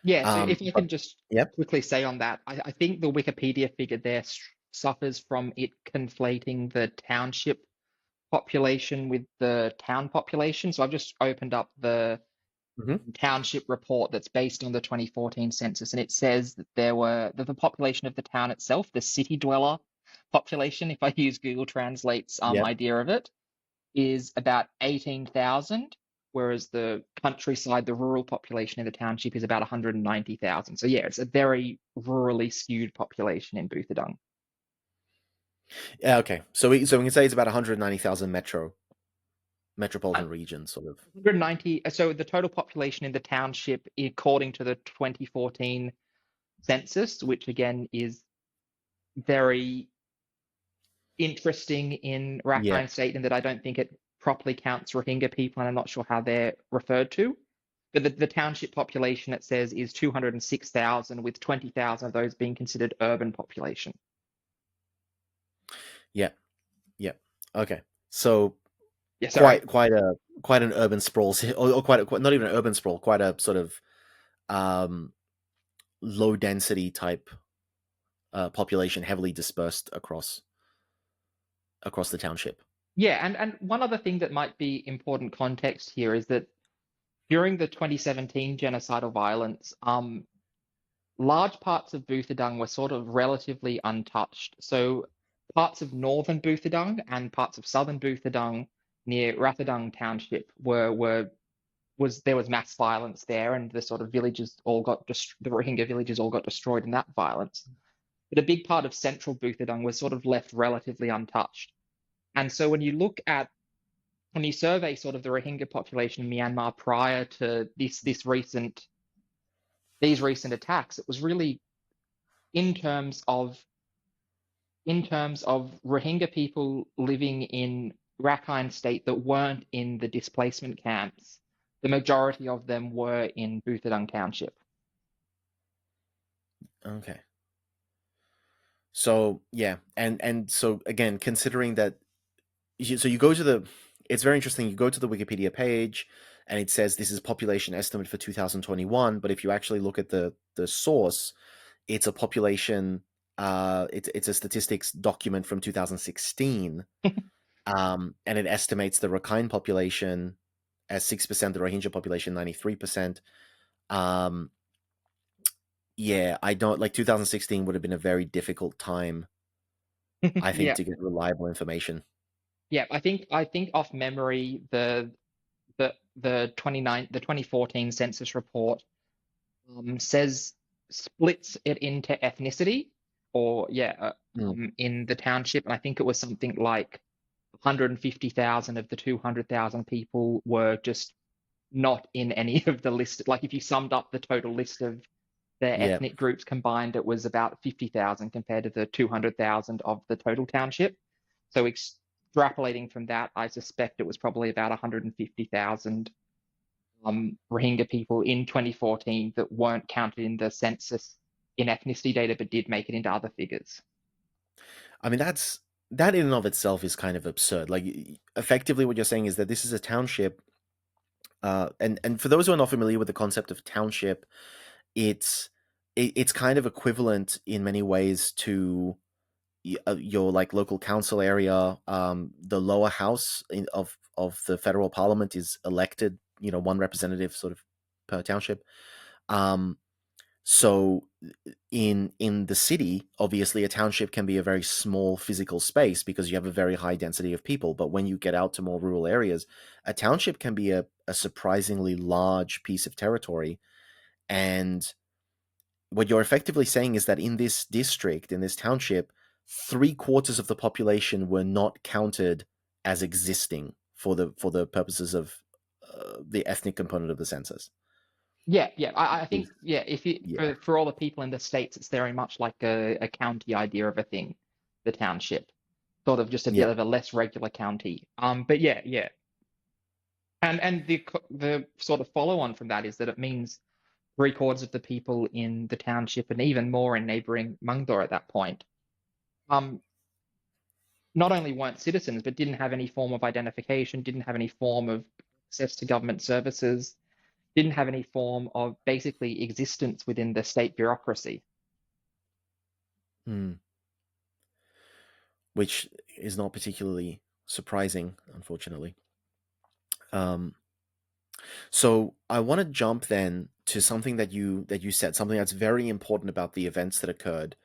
Yeah, so if you can just Yep. quickly say on that, I think the Wikipedia figure there suffers from it conflating the township population with the town population. So I've just opened up the township report that's based on the 2014 census, and it says that the population of the town itself, the city dweller population, if I use Google Translate's Yep. idea of it, is about 18,000, whereas the countryside, the rural population in the township is about 190,000. So yeah, it's a very rurally skewed population in Butidang. Yeah, okay. So we can say it's about 190,000 metropolitan region, sort of. 190. So the total population in the township, according to the 2014 census, which again is very interesting in Rakhine State, in that I don't think it properly counts Rohingya people, and I'm not sure how they're referred to. But the township population, it says, is 206,000, with 20,000 of those being considered urban population. Yeah. Okay. So Yeah, quite an urban sprawl, or quite not even an urban sprawl, quite a sort of low density type population, heavily dispersed across the township. Yeah, and one other thing that might be important context here is that during the 2017 genocidal violence, large parts of Butidang were sort of relatively untouched. So parts of northern Butidang and parts of southern Butidang near Rathadang Township there was mass violence there, and the sort of villages the Rohingya villages all got destroyed in that violence. But a big part of central Butidang was sort of left relatively untouched. And so when you survey sort of the Rohingya population in Myanmar prior to these recent attacks, it was really in terms of Rohingya people living in Rakhine State that weren't in the displacement camps. The majority of them were in Butidang Township. Okay. So yeah, and so again, considering that, so you go to it's very interesting. You go to the Wikipedia page, and it says this is population estimate for 2021. But if you actually look at the source, it's a population. It's a statistics document from 2016, and it estimates the Rakhine population as 6%, the Rohingya population 93%. Yeah, I don't like 2016 would have been a very difficult time, I think, to get reliable information. Yeah, I think off memory, the 2014 census report splits it into ethnicity, or in the township, and I think it was something like 150,000 of the 200,000 people were just not in any of the list. Like if you summed up the total list of their ethnic groups combined, it was about 50,000 compared to the 200,000 of the total township. So extrapolating from that, I suspect it was probably about 150,000 Rohingya people in 2014 that weren't counted in the census in ethnicity data, but did make it into other figures. I mean, that in and of itself is kind of absurd. Like, effectively, what you're saying is that this is a township, and for those who are not familiar with the concept of township, it's it's kind of equivalent in many ways to your like local council area. The lower house of the federal parliament is elected, one representative sort of per township. Um, so in the city, obviously, a township can be a very small physical space because you have a very high density of people. But when you get out to more rural areas, a township can be a surprisingly large piece of territory. And what you're effectively saying is that in this district, in this township, 3/4 of the population were not counted as existing for the purposes of the ethnic component of the census. Yeah, yeah. I think, yeah, if you Yeah. for all the people in the States, it's very much like a county idea of a thing, the township. Sort of just a bit Yeah. of a less regular county. But yeah, yeah. And the sort of follow on from that is that it means 3/4 of the people in the township and even more in neighboring Mungdor at that point, um, not only weren't citizens, but didn't have any form of identification, didn't have any form of access to government services, didn't have any form of basically existence within the state bureaucracy. Hmm. Which is not particularly surprising, unfortunately. So I want to jump then to something that you said, something that's very important about the events that occurred.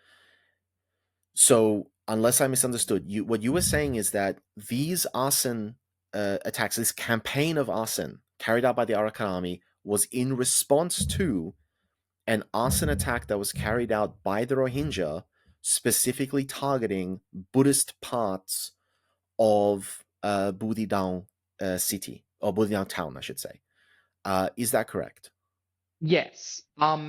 So unless I misunderstood, what you were saying is that these arson attacks, this campaign of arson carried out by the Arakan Army, was in response to an arson attack that was carried out by the Rohingya, specifically targeting Buddhist parts of Budidang city, or Budidang town, I should say. Is that correct? Yes.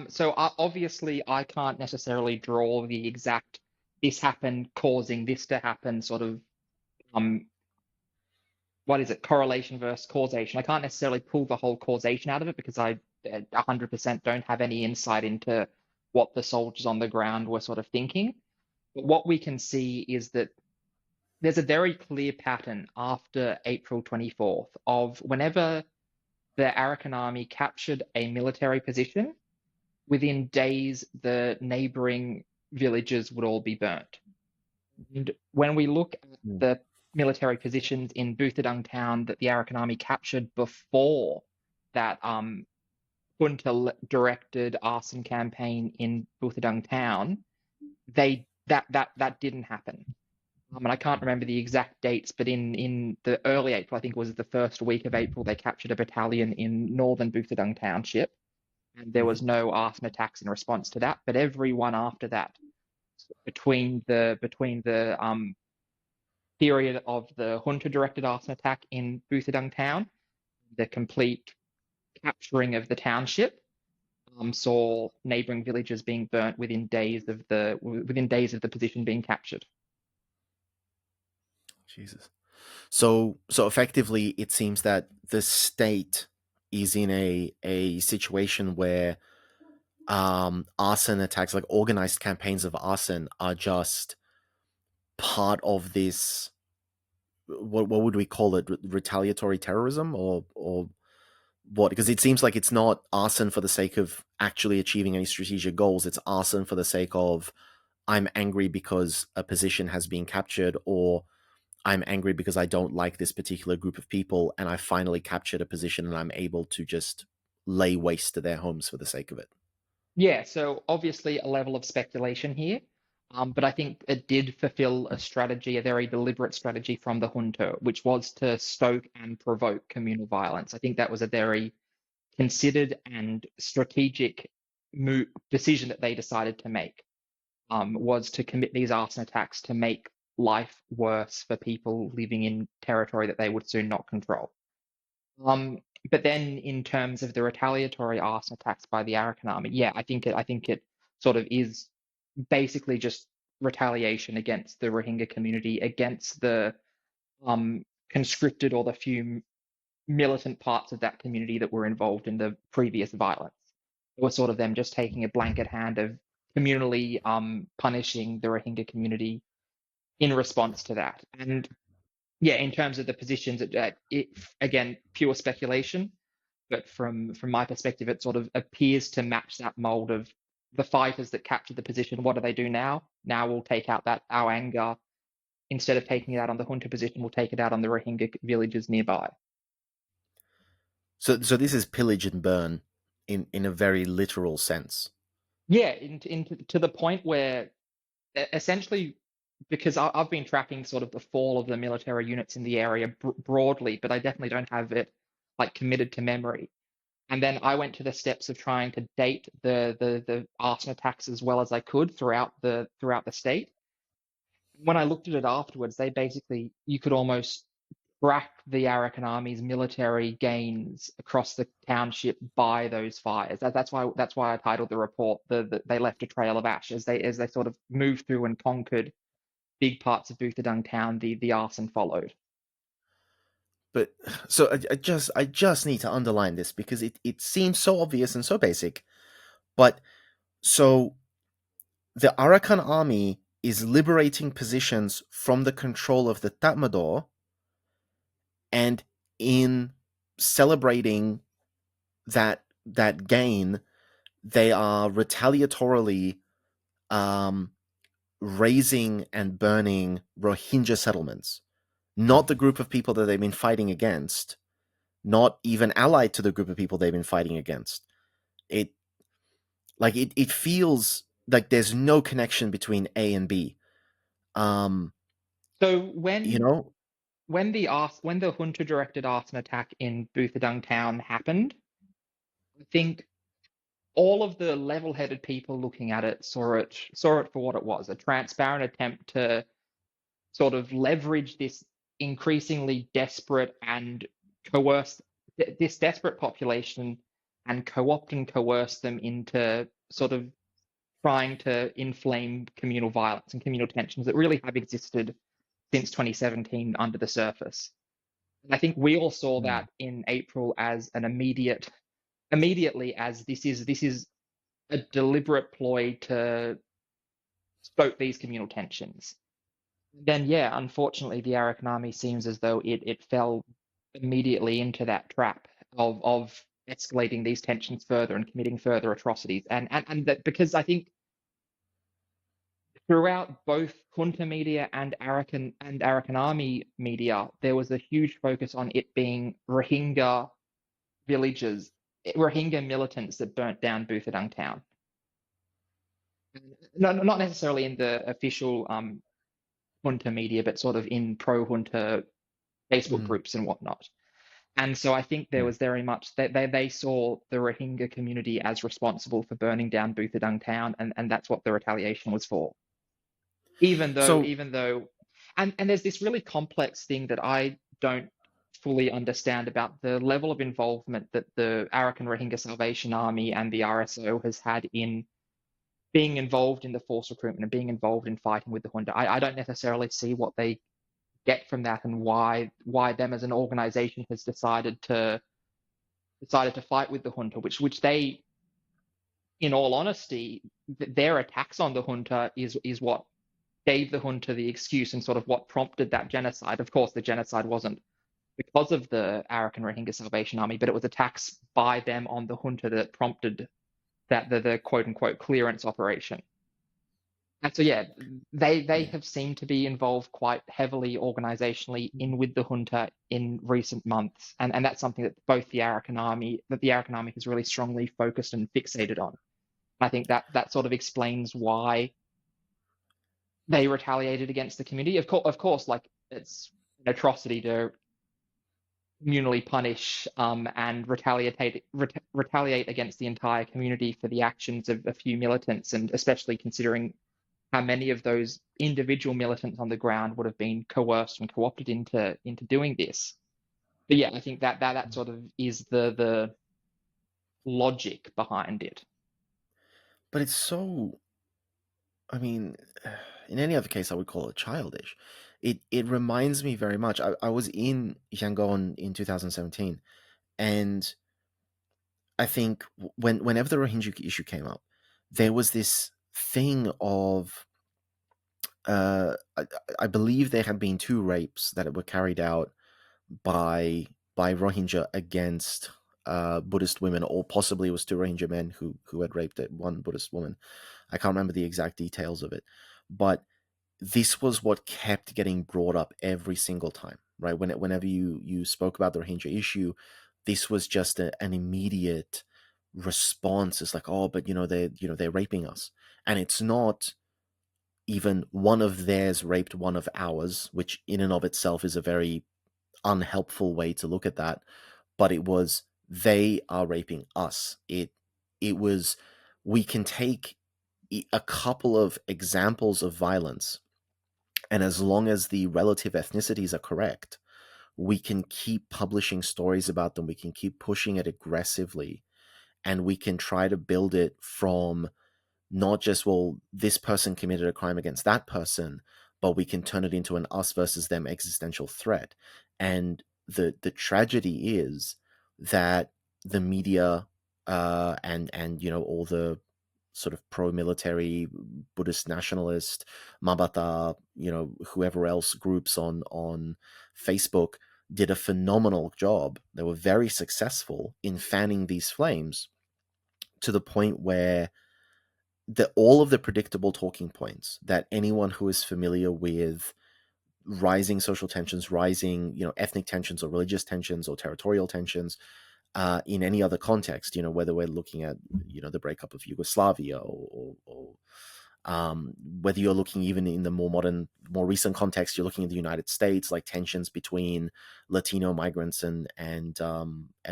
So obviously I can't necessarily draw the exact this happened causing this to happen sort of um what is it, correlation versus causation. I can't necessarily pull the whole causation out of it because I 100% don't have any insight into what the soldiers on the ground were sort of thinking. But what we can see is that there's a very clear pattern after April 24th of whenever the Arakan Army captured a military position, within days the neighboring villages would all be burnt. And when we look at the military positions in Buthadung town that the Arakan Army captured before that junta directed arson campaign in Buthadung town, that didn't happen. And I can't remember the exact dates, but in the early April, I think it was the first week of April, they captured a battalion in northern Buthadung township, and there was no arson attacks in response to that. But every one after that, between the period of the junta-directed arson attack in Buthadung town, the complete capturing of the township, saw neighboring villages being burnt within days of the position being captured. Jesus. So effectively, it seems that the state is in a situation where arson attacks, like organized campaigns of arson, are just part of this. What would we call it? Retaliatory terrorism, or what? Because it seems like it's not arson for the sake of actually achieving any strategic goals. It's arson for the sake of, I'm angry because a position has been captured, or I'm angry because I don't like this particular group of people, and I finally captured a position and I'm able to just lay waste to their homes for the sake of it. Yeah, so obviously a level of speculation here, but I think it did fulfill a strategy, a very deliberate strategy from the junta, which was to stoke and provoke communal violence. I think that was a very considered and strategic decision that they decided to make, was to commit these arson attacks to make life worse for people living in territory that they would soon not control. But then in terms of the retaliatory arson attacks by the Arakan Army, yeah, I think it sort of is basically just retaliation against the Rohingya community, against the conscripted or the few militant parts of that community that were involved in the previous violence. It was sort of them just taking a blanket hand of communally punishing the Rohingya community in response to that. And yeah, in terms of the positions, it again, pure speculation, but from my perspective, it sort of appears to match that mold of the fighters that captured the position. What do they do now? Now we'll take out our anger. Instead of taking it out on the junta position, we'll take it out on the Rohingya villages nearby. So this is pillage and burn in a very literal sense. Yeah, to the point where essentially, because I've been tracking sort of the fall of the military units in the area broadly, but I definitely don't have it like committed to memory. And then I went to the steps of trying to date the arson attacks as well as I could throughout the state. When I looked at it afterwards, they basically, you could almost track the Arakan Army's military gains across the township by those fires. That's why I titled the report "They Left a Trail of Ash" as they sort of moved through and conquered big parts of Buthodung town. The arson followed. But so I just need to underline this because it seems so obvious and so basic. But so the Arakan army is liberating positions from the control of the Tatmadaw, and in celebrating that gain, they are retaliatorily razing and burning Rohingya settlements. Not the group of people that they've been fighting against, not even allied to the group of people they've been fighting against. It feels like there's no connection between A and B. So when You know, when the junta directed arson attack in Buthodung town happened, I think all of the level-headed people looking at it saw it for what it was, a transparent attempt to sort of leverage this increasingly desperate and this desperate population and co-opt and coerce them into sort of trying to inflame communal violence and communal tensions that really have existed since 2017 under the surface. And I think we all saw that in April as an immediately as this is a deliberate ploy to stoke these communal tensions. Then, yeah, unfortunately, the Arakan Army seems as though it fell immediately into that trap of escalating these tensions further and committing further atrocities. And that because I think throughout both junta media and Arakan Army media, there was a huge focus on it being Rohingya villages, Rohingya militants that burnt down Buthodung town. No, not necessarily in the official junta media, but sort of in pro-junta Facebook groups and whatnot. And so I think there was very much that they saw the Rohingya community as responsible for burning down Buthodung town, and that's what the retaliation was for. Even though, and there's this really complex thing that I don't fully understand about the level of involvement that the Arakan Rohingya Salvation Army and the RSO has had in being involved in the force recruitment and being involved in fighting with the junta. I don't necessarily see what they get from that and why them as an organization has decided to fight with the junta, which they, in all honesty, their attacks on the junta is what gave the junta the excuse and sort of what prompted that genocide. Of course, the genocide wasn't because of the Arakan Rohingya Salvation Army, but it was attacks by them on the junta that prompted that the quote unquote clearance operation. And so, yeah, they have seemed to be involved quite heavily organizationally in with the junta in recent months. And that's something that the Arakan Army has really strongly focused and fixated on. I think that sort of explains why they retaliated against the community. Of course, like it's an atrocity to communally punish and retaliate against the entire community for the actions of a few militants, and especially considering how many of those individual militants on the ground would have been coerced and co-opted into doing this. But yeah, I think that sort of is the logic behind it. but it's so. I mean, in any other case, I would call it childish. It reminds me very much. I was in Yangon in 2017, and I think whenever the Rohingya issue came up, there was this thing of I believe there had been 2 rapes that were carried out by Rohingya against Buddhist women, or possibly it was 2 Rohingya men who had raped one Buddhist woman. I can't remember the exact details of it, but this was what kept getting brought up every single time, right? Whenever you spoke about the Rohingya issue, this was just an immediate response. It's like, oh, but they're raping us, and it's not even one of theirs raped one of ours, which in and of itself is a very unhelpful way to look at that. But it was, they are raping us. It was, we can take a couple of examples of violence, and as long as the relative ethnicities are correct, we can keep publishing stories about them. We can keep pushing it aggressively, and we can try to build it from not just, well, this person committed a crime against that person, but we can turn it into an us versus them existential threat. And the tragedy is that the media and all the sort of pro-military Buddhist nationalist Mabata, whoever else groups on Facebook did a phenomenal job. They were very successful in fanning these flames to the point where all of the predictable talking points that anyone who is familiar with rising social tensions, rising ethnic tensions or religious tensions or territorial tensions in any other context, whether we're looking at the breakup of Yugoslavia or whether you're looking even in the more modern, more recent context, you're looking at the United States, like tensions between Latino migrants and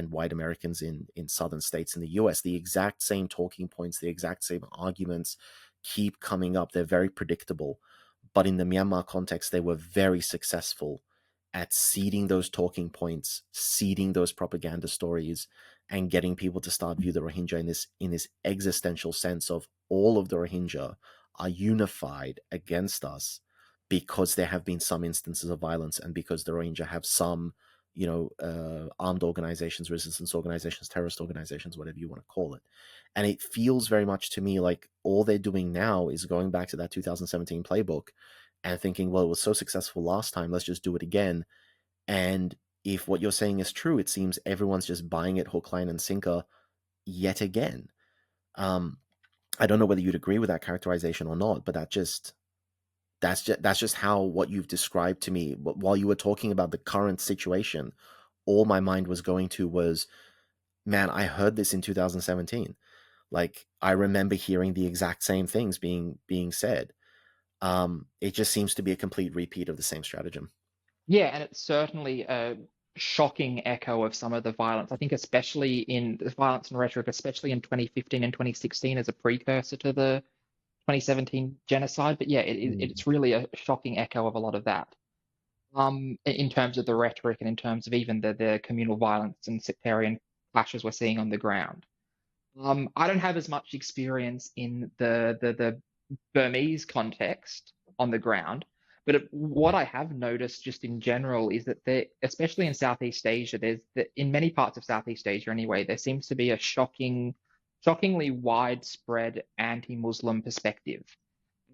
white Americans in southern states in the US. The exact same talking points, the exact same arguments keep coming up. They're very predictable. But in the Myanmar context, they were very successful at seeding those talking points, seeding those propaganda stories, and getting people to start view the Rohingya in this existential sense of all of the Rohingya are unified against us because there have been some instances of violence, and because the Rohingya have some, armed organizations, resistance organizations, terrorist organizations, whatever you want to call it. And it feels very much to me like all they're doing now is going back to that 2017 playbook and thinking, well, it was so successful last time, let's just do it again. And if what you're saying is true, it seems everyone's just buying it hook, line, and sinker yet again. I don't know whether you'd agree with that characterization or not, but that's just how what you've described to me. But while you were talking about the current situation, all my mind was going to was, man, I heard this in 2017. Like, I remember hearing the exact same things being said. It just seems to be a complete repeat of the same stratagem. Yeah, and it's certainly a shocking echo of some of the violence. I think especially in the violence and rhetoric, especially in 2015 and 2016 as a precursor to the 2017 genocide. But yeah, it's really a shocking echo of a lot of that. In terms of the rhetoric and in terms of even the communal violence and sectarian clashes we're seeing on the ground. I don't have as much experience in the Burmese context on the ground, but what I have noticed just in general is that there, especially in Southeast Asia, in many parts of Southeast Asia anyway, there seems to be a shockingly widespread anti-Muslim perspective.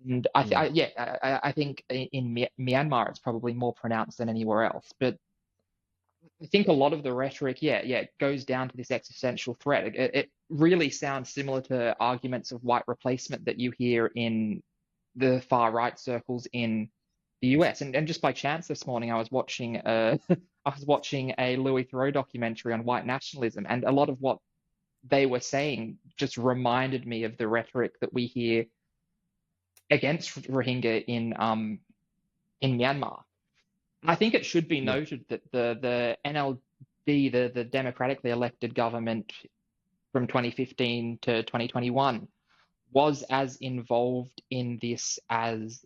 And I think in Myanmar it's probably more pronounced than anywhere else. But I think a lot of the rhetoric, it goes down to this existential threat. It really sounds similar to arguments of white replacement that you hear in the far right circles in the US. And just by chance this morning, I was watching a Louis Theroux documentary on white nationalism, and a lot of what they were saying just reminded me of the rhetoric that we hear against Rohingya in Myanmar. I think it should be noted that the NLD, the democratically elected government from 2015 to 2021, was as involved in this as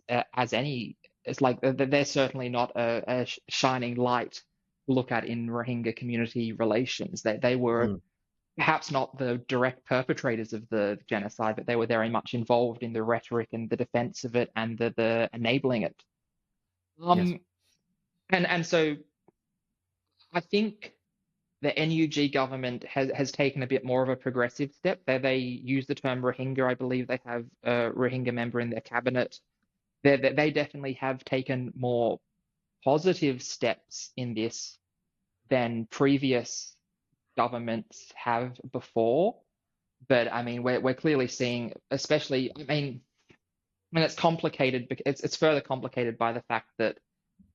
any. It's like they're certainly not a shining light to look at in Rohingya community relations. They were perhaps not the direct perpetrators of the genocide, but they were very much involved in the rhetoric and the defense of it and the enabling it. Yes. And so I think the NUG government has taken a bit more of a progressive step. They use the term Rohingya. I believe they have a Rohingya member in their cabinet. they definitely have taken more positive steps in this than previous governments have before. But I mean, we're clearly seeing, especially, I mean, it's complicated because it's further complicated by the fact that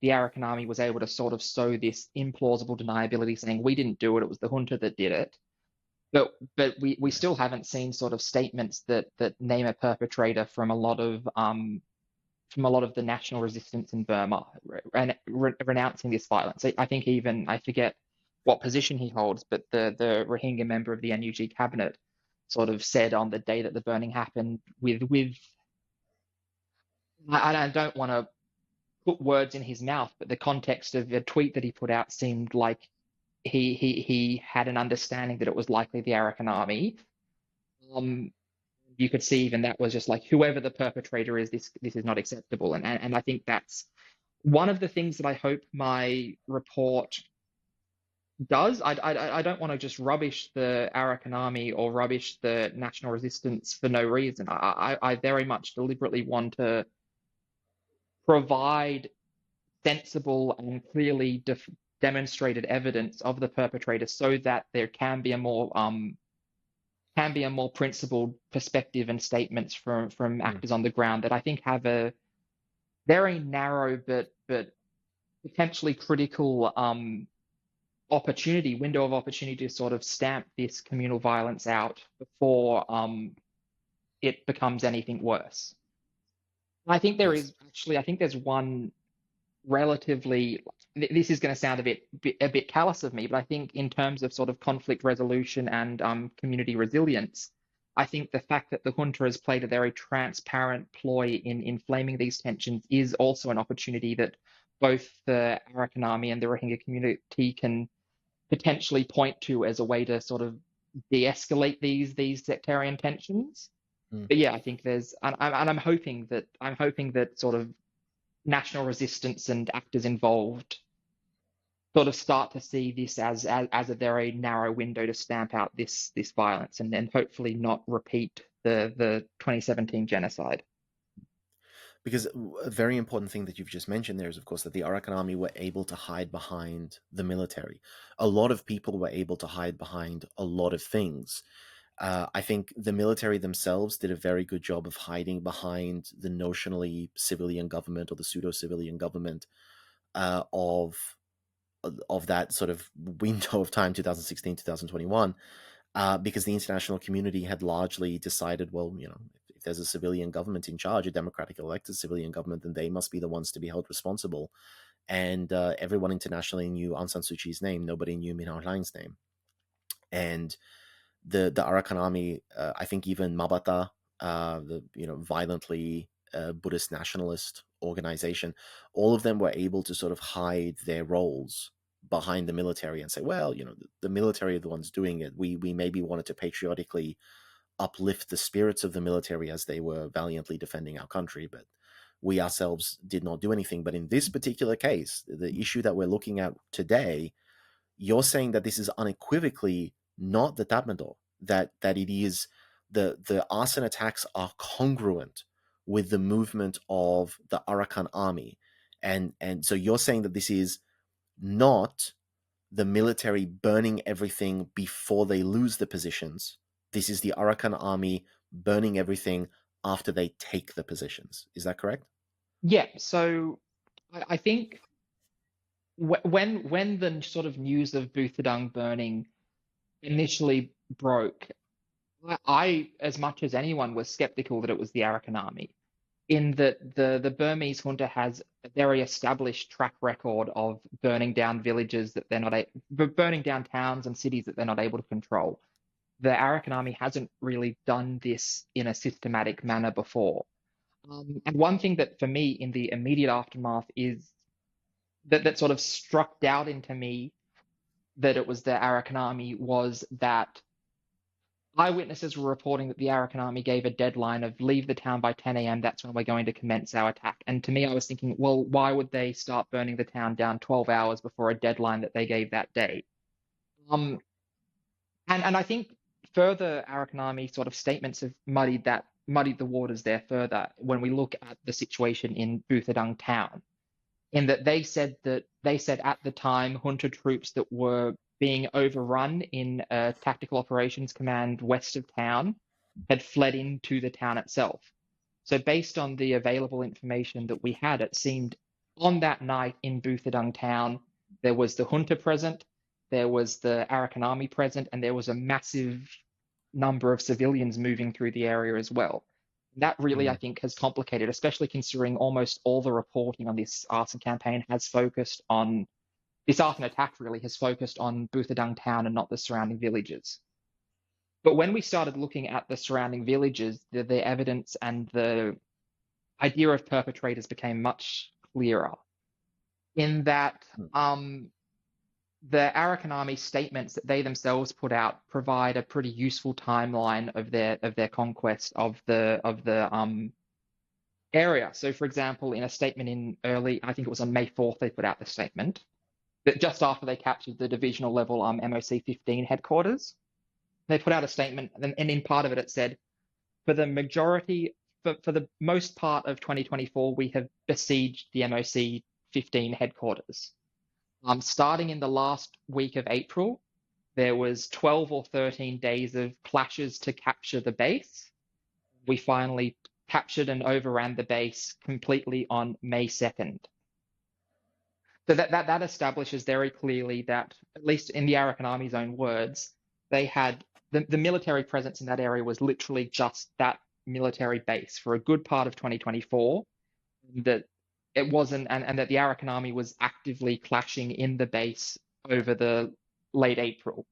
the Arakan Army was able to sort of sow this implausible deniability, saying we didn't do it, it was the junta that did it. But we still haven't seen sort of statements that name a perpetrator from a lot of the national resistance in Burma renouncing this violence. I think even, I forget what position he holds, but the Rohingya member of the NUG cabinet sort of said on the day that the burning happened with I don't want to put words in his mouth, but the context of the tweet that he put out seemed like he had an understanding that it was likely the Arakan Army. You could see even that was just like, whoever the perpetrator is, this is not acceptable. And I think that's one of the things that I hope my report does. I don't want to just rubbish the Arakan Army or rubbish the national resistance for no reason. I very much deliberately want to provide sensible and clearly demonstrated evidence of the perpetrator so that there can be a more principled perspective and statements from actors on the ground that I think have a very narrow but potentially critical window of opportunity to sort of stamp this communal violence out before it becomes anything worse. I think there's one relatively, this is going to sound a bit callous of me, but I think in terms of sort of conflict resolution and community resilience, I think the fact that the junta has played a very transparent ploy in inflaming these tensions is also an opportunity that both the Arakan Army and the Rohingya community can potentially point to as a way to sort of de-escalate these sectarian tensions. But yeah, I think I'm hoping that sort of national resistance and actors involved sort of start to see this as a very narrow window to stamp out this violence and then hopefully not repeat the 2017 genocide. Because a very important thing that you've just mentioned there is, of course, that the Arakan Army were able to hide behind the military. A lot of people were able to hide behind a lot of things. I think the military themselves did a very good job of hiding behind the notionally civilian government or the pseudo-civilian government of that sort of window of time, 2016, 2021, because the international community had largely decided, well, you know, if there's a civilian government in charge, a democratically elected civilian government, then they must be the ones to be held responsible. And everyone internationally knew Aung San Suu Kyi's name. Nobody knew Min Aung Hlaing's name. And the Arakan Army, I think even Mabata, the violently Buddhist nationalist organization, all of them were able to sort of hide their roles behind the military and say, well, the military are the ones doing it. We maybe wanted to patriotically uplift the spirits of the military as they were valiantly defending our country, but we ourselves did not do anything. But in this particular case, the issue that we're looking at today, you're saying that this is unequivocally not the Tatmadaw, that it is the arson attacks are congruent with the movement of the Arakan Army. And so you're saying that this is not the military burning everything before they lose the positions. This is the Arakan Army burning everything after they take the positions. Is that correct? Yeah, so I think when the sort of news of Buthadang burning initially broke, I, as much as anyone, was skeptical that it was the Arakan Army, in that the Burmese junta has a very established track record of burning down villages that they're not burning down towns and cities that they're not able to control. The Arakan Army hasn't really done this in a systematic manner before. And one thing that for me in the immediate aftermath is that sort of struck doubt into me that it was the Arakan Army was that eyewitnesses were reporting that the Arakan Army gave a deadline of leave the town by 10 a.m. That's when we're going to commence our attack. And to me, I was thinking, well, why would they start burning the town down 12 hours before a deadline that they gave that day? And I think further Arakan Army sort of statements have muddied that muddied the waters there further when we look at the situation in Buthadang town, in that they said at the time junta troops that were being overrun in a tactical operations command west of town had fled into the town itself. So based on the available information that we had, it seemed on that night in Buthadang town, there was the junta present, there was the Arakan Army present, and there was a massive number of civilians moving through the area as well. That really, I think, has complicated, especially considering almost all the reporting on this arson campaign has focused on, this arson attack really has focused on Buthadang town and not the surrounding villages. But when we started looking at the surrounding villages, the evidence and the idea of perpetrators became much clearer. In that the Arakan Army statements that they themselves put out provide a pretty useful timeline of their conquest of the area. So, for example, in a statement in I think it was on May 4th, they put out the statement that just after they captured the divisional level MOC 15 headquarters, they put out a statement, and in part of it, it said, for the most part of 2024, we have besieged the MOC 15 headquarters. Starting in the last week of April, there was 12 or 13 days of clashes to capture the base. We finally captured and overran the base completely on May 2nd. So that establishes very clearly that, at least in the Arakan Army's own words, they had the military presence in that area was literally just that military base for a good part of 2024. That it wasn't, and that the Arakan Army was actively clashing in the base over the late April.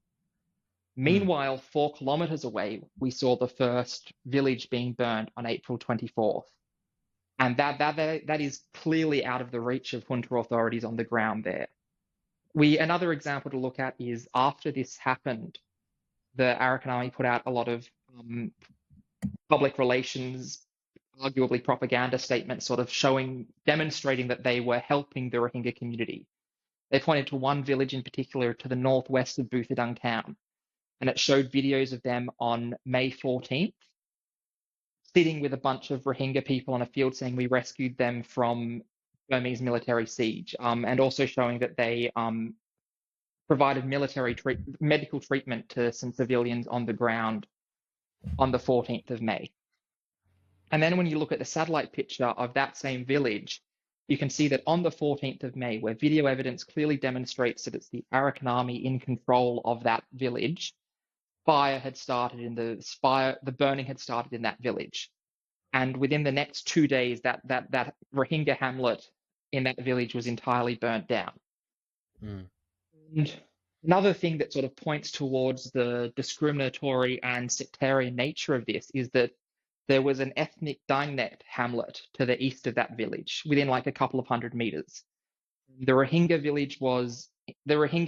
Meanwhile, 4 kilometers away, we saw the first village being burned on April 24th. And that is clearly out of the reach of junta authorities on the ground there. Another example to look at is after this happened, the Arakan Army put out a lot of public relations, arguably propaganda statements, sort of demonstrating that they were helping the Rohingya community. They pointed to one village in particular to the northwest of Buthadang town, and it showed videos of them on May 14th, sitting with a bunch of Rohingya people on a field saying we rescued them from Burmese military siege, and also showing that they provided medical treatment to some civilians on the ground on the 14th of May. And then when you look at the satellite picture of that same village, you can see that on the 14th of May, where video evidence clearly demonstrates that it's the Arakan Army in control of that village, the burning had started in that village. And within the next 2 days, that Rohingya hamlet in that village was entirely burnt down. And another thing that sort of points towards the discriminatory and sectarian nature of this is that there was an ethnic Dangnet hamlet to the east of that village, within like a couple of 100 meters. The Rohingya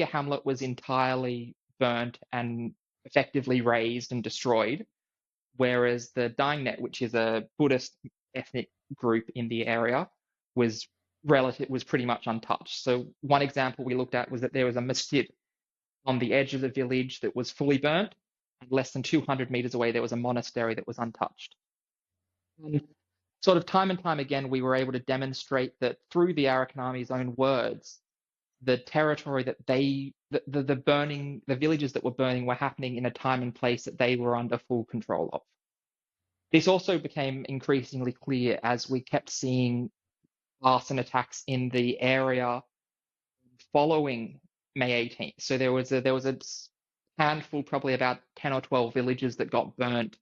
hamlet was entirely burnt and effectively razed and destroyed, whereas the Dangnet, which is a Buddhist ethnic group in the area, was pretty much untouched. So one example we looked at was that there was a masjid on the edge of the village that was fully burnt, and less than 200 meters away there was a monastery that was untouched. And sort of time and time again, we were able to demonstrate that through the Arakan Army's own words, the territory that the villages that were burning were happening in a time and place that they were under full control of. This also became increasingly clear as we kept seeing arson attacks in the area following May 18th. So there was a handful, probably about 10 or 12 villages that got burnt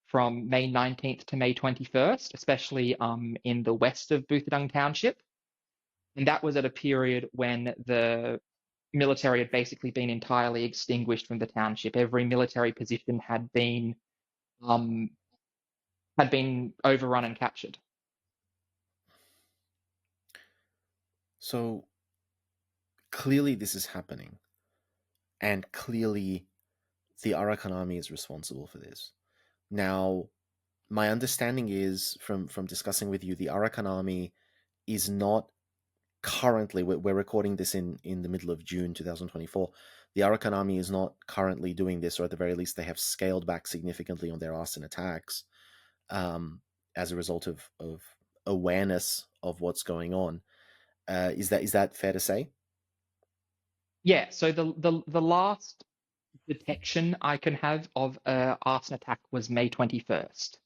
from May 19th to May 21st, especially in the west of Buthadang Township. And that was at a period when the military had basically been entirely extinguished from the township. Every military position had been overrun and captured. So clearly this is happening, and clearly the Arakan Army is responsible for this. Now, my understanding is from discussing with you, the Arakan Army is not currently, we're recording this in the middle of June 2024, the Arakan Army is not currently doing this, or at the very least they have scaled back significantly on their arson attacks. as a result of awareness of what's going on. Is that fair to say? Yeah. So the last detection I can have of an arson attack was May 21st.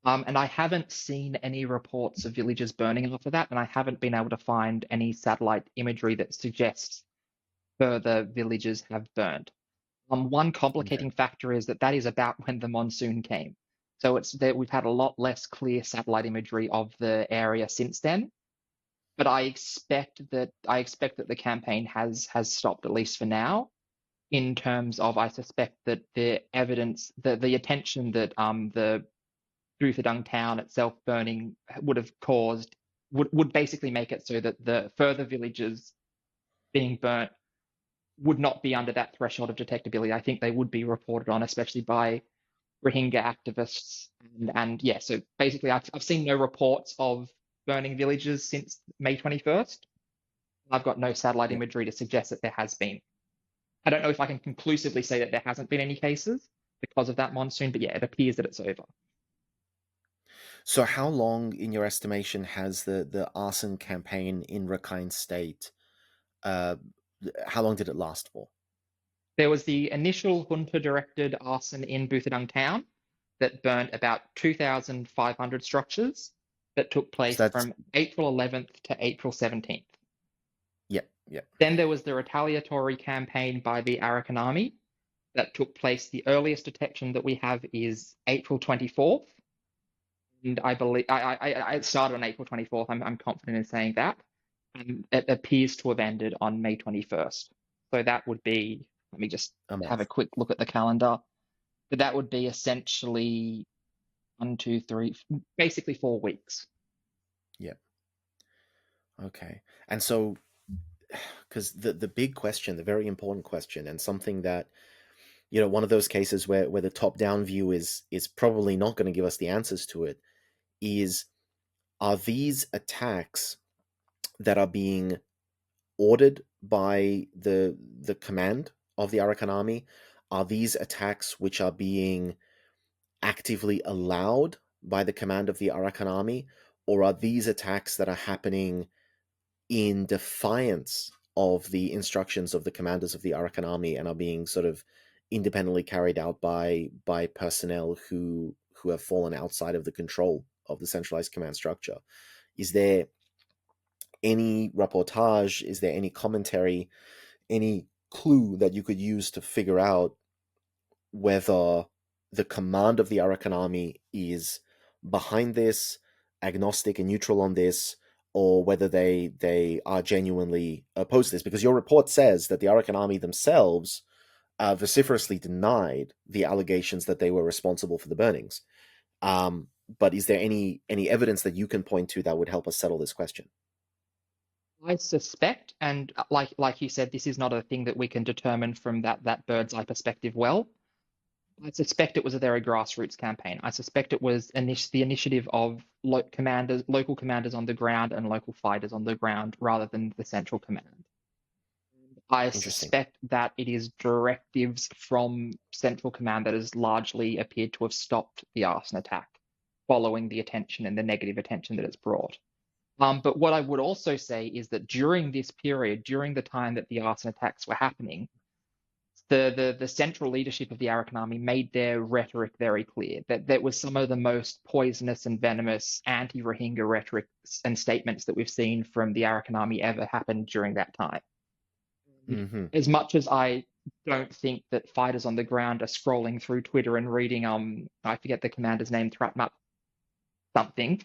And I haven't seen any reports of villages burning after that, and I haven't been able to find any satellite imagery that suggests further villages have burned. One complicating factor is that is about when the monsoon came. So it's that we've had a lot less clear satellite imagery of the area since then. But I expect that the campaign has stopped, at least for now, in terms of I suspect that the evidence, the attention that the Ruser town itself burning would have caused would basically make it so that the further villages being burnt would not be under that threshold of detectability. I think they would be reported on, especially by Rohingya activists. And yeah, so basically I've seen no reports of burning villages since May 21st. I've got no satellite imagery to suggest that there has been. I don't know if I can conclusively say that there hasn't been any cases because of that monsoon, but yeah, it appears that it's over. So how long, in your estimation, has the arson campaign in Rakhine State, how long did it last for? There was the initial junta-directed arson in Buthodung town that burnt about 2,500 structures that took place from April 11th to April 17th. Yeah. Then there was the retaliatory campaign by the Arakan Army that took place. The earliest detection that we have is April 24th. And I believe it started on April 24th. I'm confident in saying that. And it appears to have ended on May 21st. So that would be, let me just have a quick look at the calendar. But that would be essentially 1, 2, 3, basically 4 weeks. Yeah. Okay. And so, because the big question, the very important question, and something that, one of those cases where the top-down view is probably not going to give us the answers to it, are these attacks that are being ordered by the command of the Arakan Army, are these attacks which are being actively allowed by the command of the Arakan Army, or are these attacks that are happening in defiance of the instructions of the commanders of the Arakan Army and are being sort of independently carried out by personnel who have fallen outside of the control of the centralized command structure? Is there any reportage? Is there any commentary, any clue that you could use to figure out whether the command of the Arakan Army is behind this, agnostic and neutral on this, or whether they are genuinely opposed to this? Because your report says that the Arakan Army themselves vociferously denied the allegations that they were responsible for the burnings. But is there any evidence that you can point to that would help us settle this question? I suspect, and like you said, this is not a thing that we can determine from that bird's eye perspective well. I suspect it was a very grassroots campaign. I suspect it was the initiative of local commanders on the ground and local fighters on the ground rather than the central command. I suspect that it is directives from central command that has largely appeared to have stopped the arson attack following the attention and the negative attention that it's brought. But what I would also say is that during this period, during the time that the arson attacks were happening, the central leadership of the Arakan Army made their rhetoric very clear, that was some of the most poisonous and venomous anti-Rohingya rhetoric and statements that we've seen from the Arakan Army ever happened during that time. Mm-hmm. As much as I don't think that fighters on the ground are scrolling through Twitter and reading, I forget the commander's name, Thratmat something,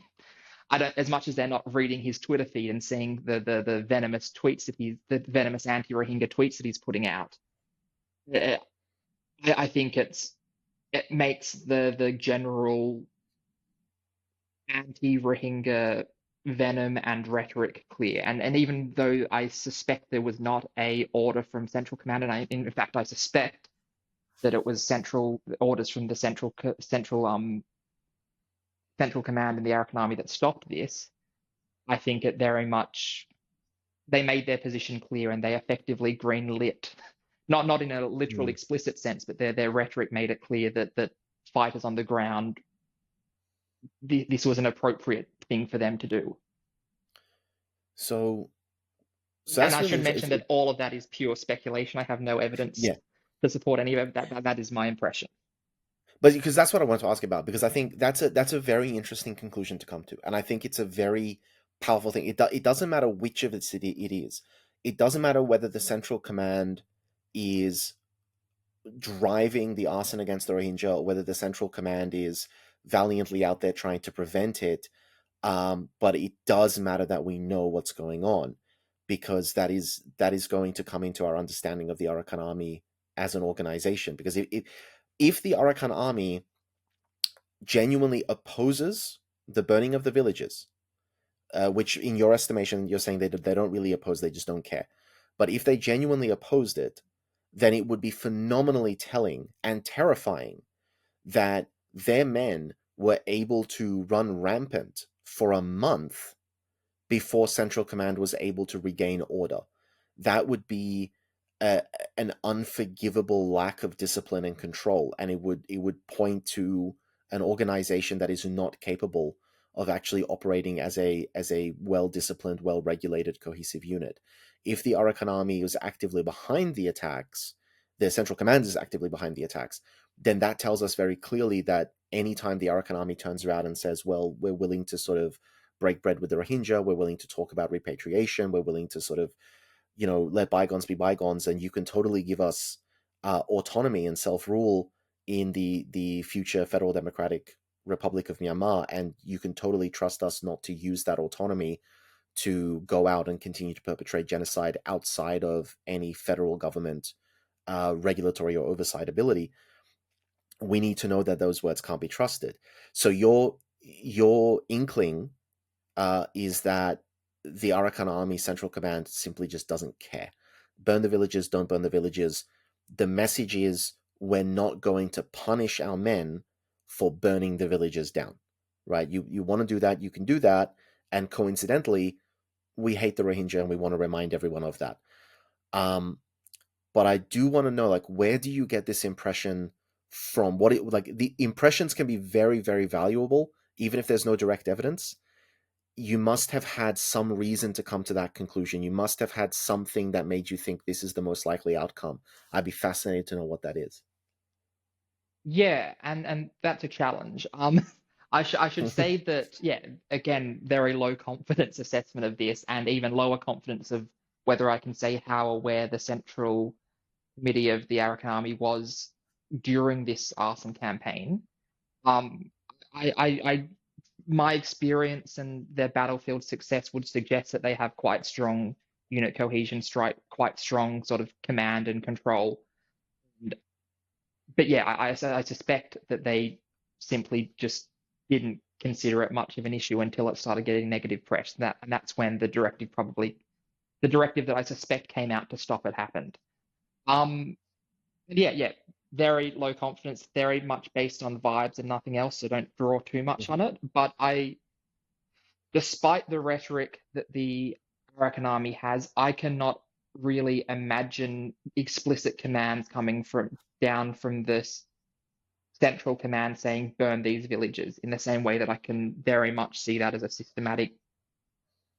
as much as they're not reading his Twitter feed and seeing the venomous tweets the venomous anti-Rohingya tweets that he's putting out. I think it makes the general anti-Rohingya venom and rhetoric clear. And even though I suspect there was not a order from central command, and in fact I suspect that it was central orders from the central command and the Arakan Army that stopped this, I think it very much, they made their position clear and they effectively green-lit, not in a literal explicit sense, but their rhetoric made it clear that fighters on the ground this was an appropriate thing for them to do. So And that's I really should mention interesting. that all of that is pure speculation. I have no evidence Yeah. to support any of that. That is my impression. But because that's what I want to ask about, because I think that's a very interesting conclusion to come to, and I think it's a very powerful thing. It doesn't matter which of its it is. It doesn't matter whether the central command is driving the arson against the Rohingya, or whether the central command is valiantly out there trying to prevent it. But it does matter that we know what's going on, because that is going to come into our understanding of the Arakan Army as an organization. Because if the Arakan Army genuinely opposes the burning of the villages, which in your estimation, you're saying they don't really oppose, they just don't care. But if they genuinely opposed it, then it would be phenomenally telling and terrifying that their men were able to run rampant for a month before Central Command was able to regain order. That would be an unforgivable lack of discipline and control, and it would point to an organization that is not capable of actually operating as a well-disciplined, well-regulated, cohesive unit. If the Arakan Army is actively behind the attacks, the Central Command is actively behind the attacks, then that tells us very clearly that anytime the Arakan Army turns around and says, well, we're willing to sort of break bread with the Rohingya, we're willing to talk about repatriation, we're willing to sort of, let bygones be bygones, and you can totally give us autonomy and self-rule in the future Federal Democratic Republic of Myanmar, and you can totally trust us not to use that autonomy to go out and continue to perpetrate genocide outside of any federal government regulatory or oversight ability. We need to know that those words can't be trusted. So your inkling is that the Arakan Army Central Command simply just doesn't care. Burn the villages, don't burn the villages. The message is, we're not going to punish our men for burning the villages down, right? You want to do that, you can do that. And coincidentally, we hate the Rohingya and we want to remind everyone of that. But I do want to know, like, where do you get this impression from? The impressions can be very, very valuable, even if there's no direct evidence. You must have had some reason to come to that conclusion. You must have had something that made you think this is the most likely outcome. I'd be fascinated to know what that is. Yeah, and that's a challenge. I should say that, yeah, again, very low confidence assessment of this, and even lower confidence of whether I can say how aware the Central Committee of the Arakan Army was during this arson campaign. My experience and their battlefield success would suggest that they have quite strong unit cohesion, quite strong sort of command and control. But yeah, I suspect that they simply just didn't consider it much of an issue until it started getting negative press. And that's when the directive that I suspect came out to stop it happened. Yeah, very low confidence, very much based on vibes and nothing else, so don't draw too much on it. But despite the rhetoric that the Arakan Army has, I cannot really imagine explicit commands coming down from this Central Command saying burn these villages, in the same way that I can very much see that as a systematic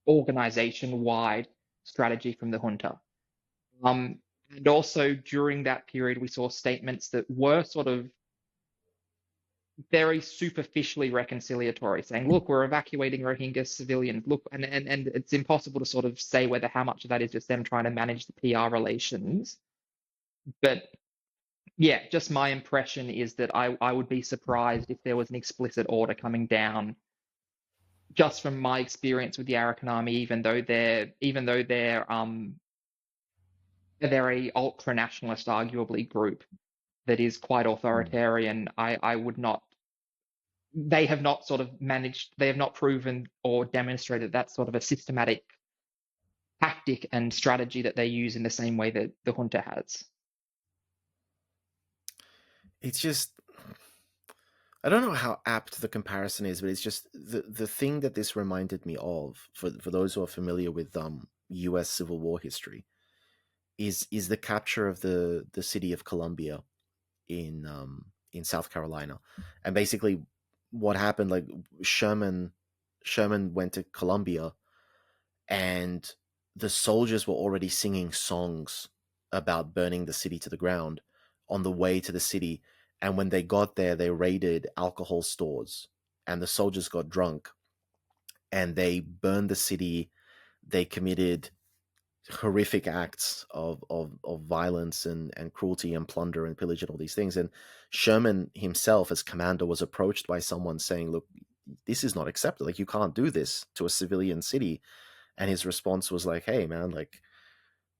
organization-wide strategy from the junta. And also during that period, we saw statements that were sort of very superficially reconciliatory, saying, look, we're evacuating Rohingya civilians. Look, and it's impossible to sort of say how much of that is just them trying to manage the PR relations. But yeah, just my impression is that I would be surprised if there was an explicit order coming down, just from my experience with the Arakan Army, even though they're a very ultra-nationalist, arguably, group that is quite authoritarian. I would not. They have not proven or demonstrated that sort of a systematic tactic and strategy that they use in the same way that the junta has. It's just, I don't know how apt the comparison is, but it's just the thing that this reminded me of, for those who are familiar with U.S. Civil War history, is the capture of the city of Columbia in South Carolina. And basically what happened, like Sherman went to Colombia, and the soldiers were already singing songs about burning the city to the ground on the way to the city. And when they got there, they raided alcohol stores, and the soldiers got drunk, and they burned the city. They committed horrific acts of violence and cruelty and plunder and pillage and all these things. And Sherman himself, as commander, was approached by someone saying, look, this is not acceptable. Like, you can't do this to a civilian city. And his response was like, hey, man, like,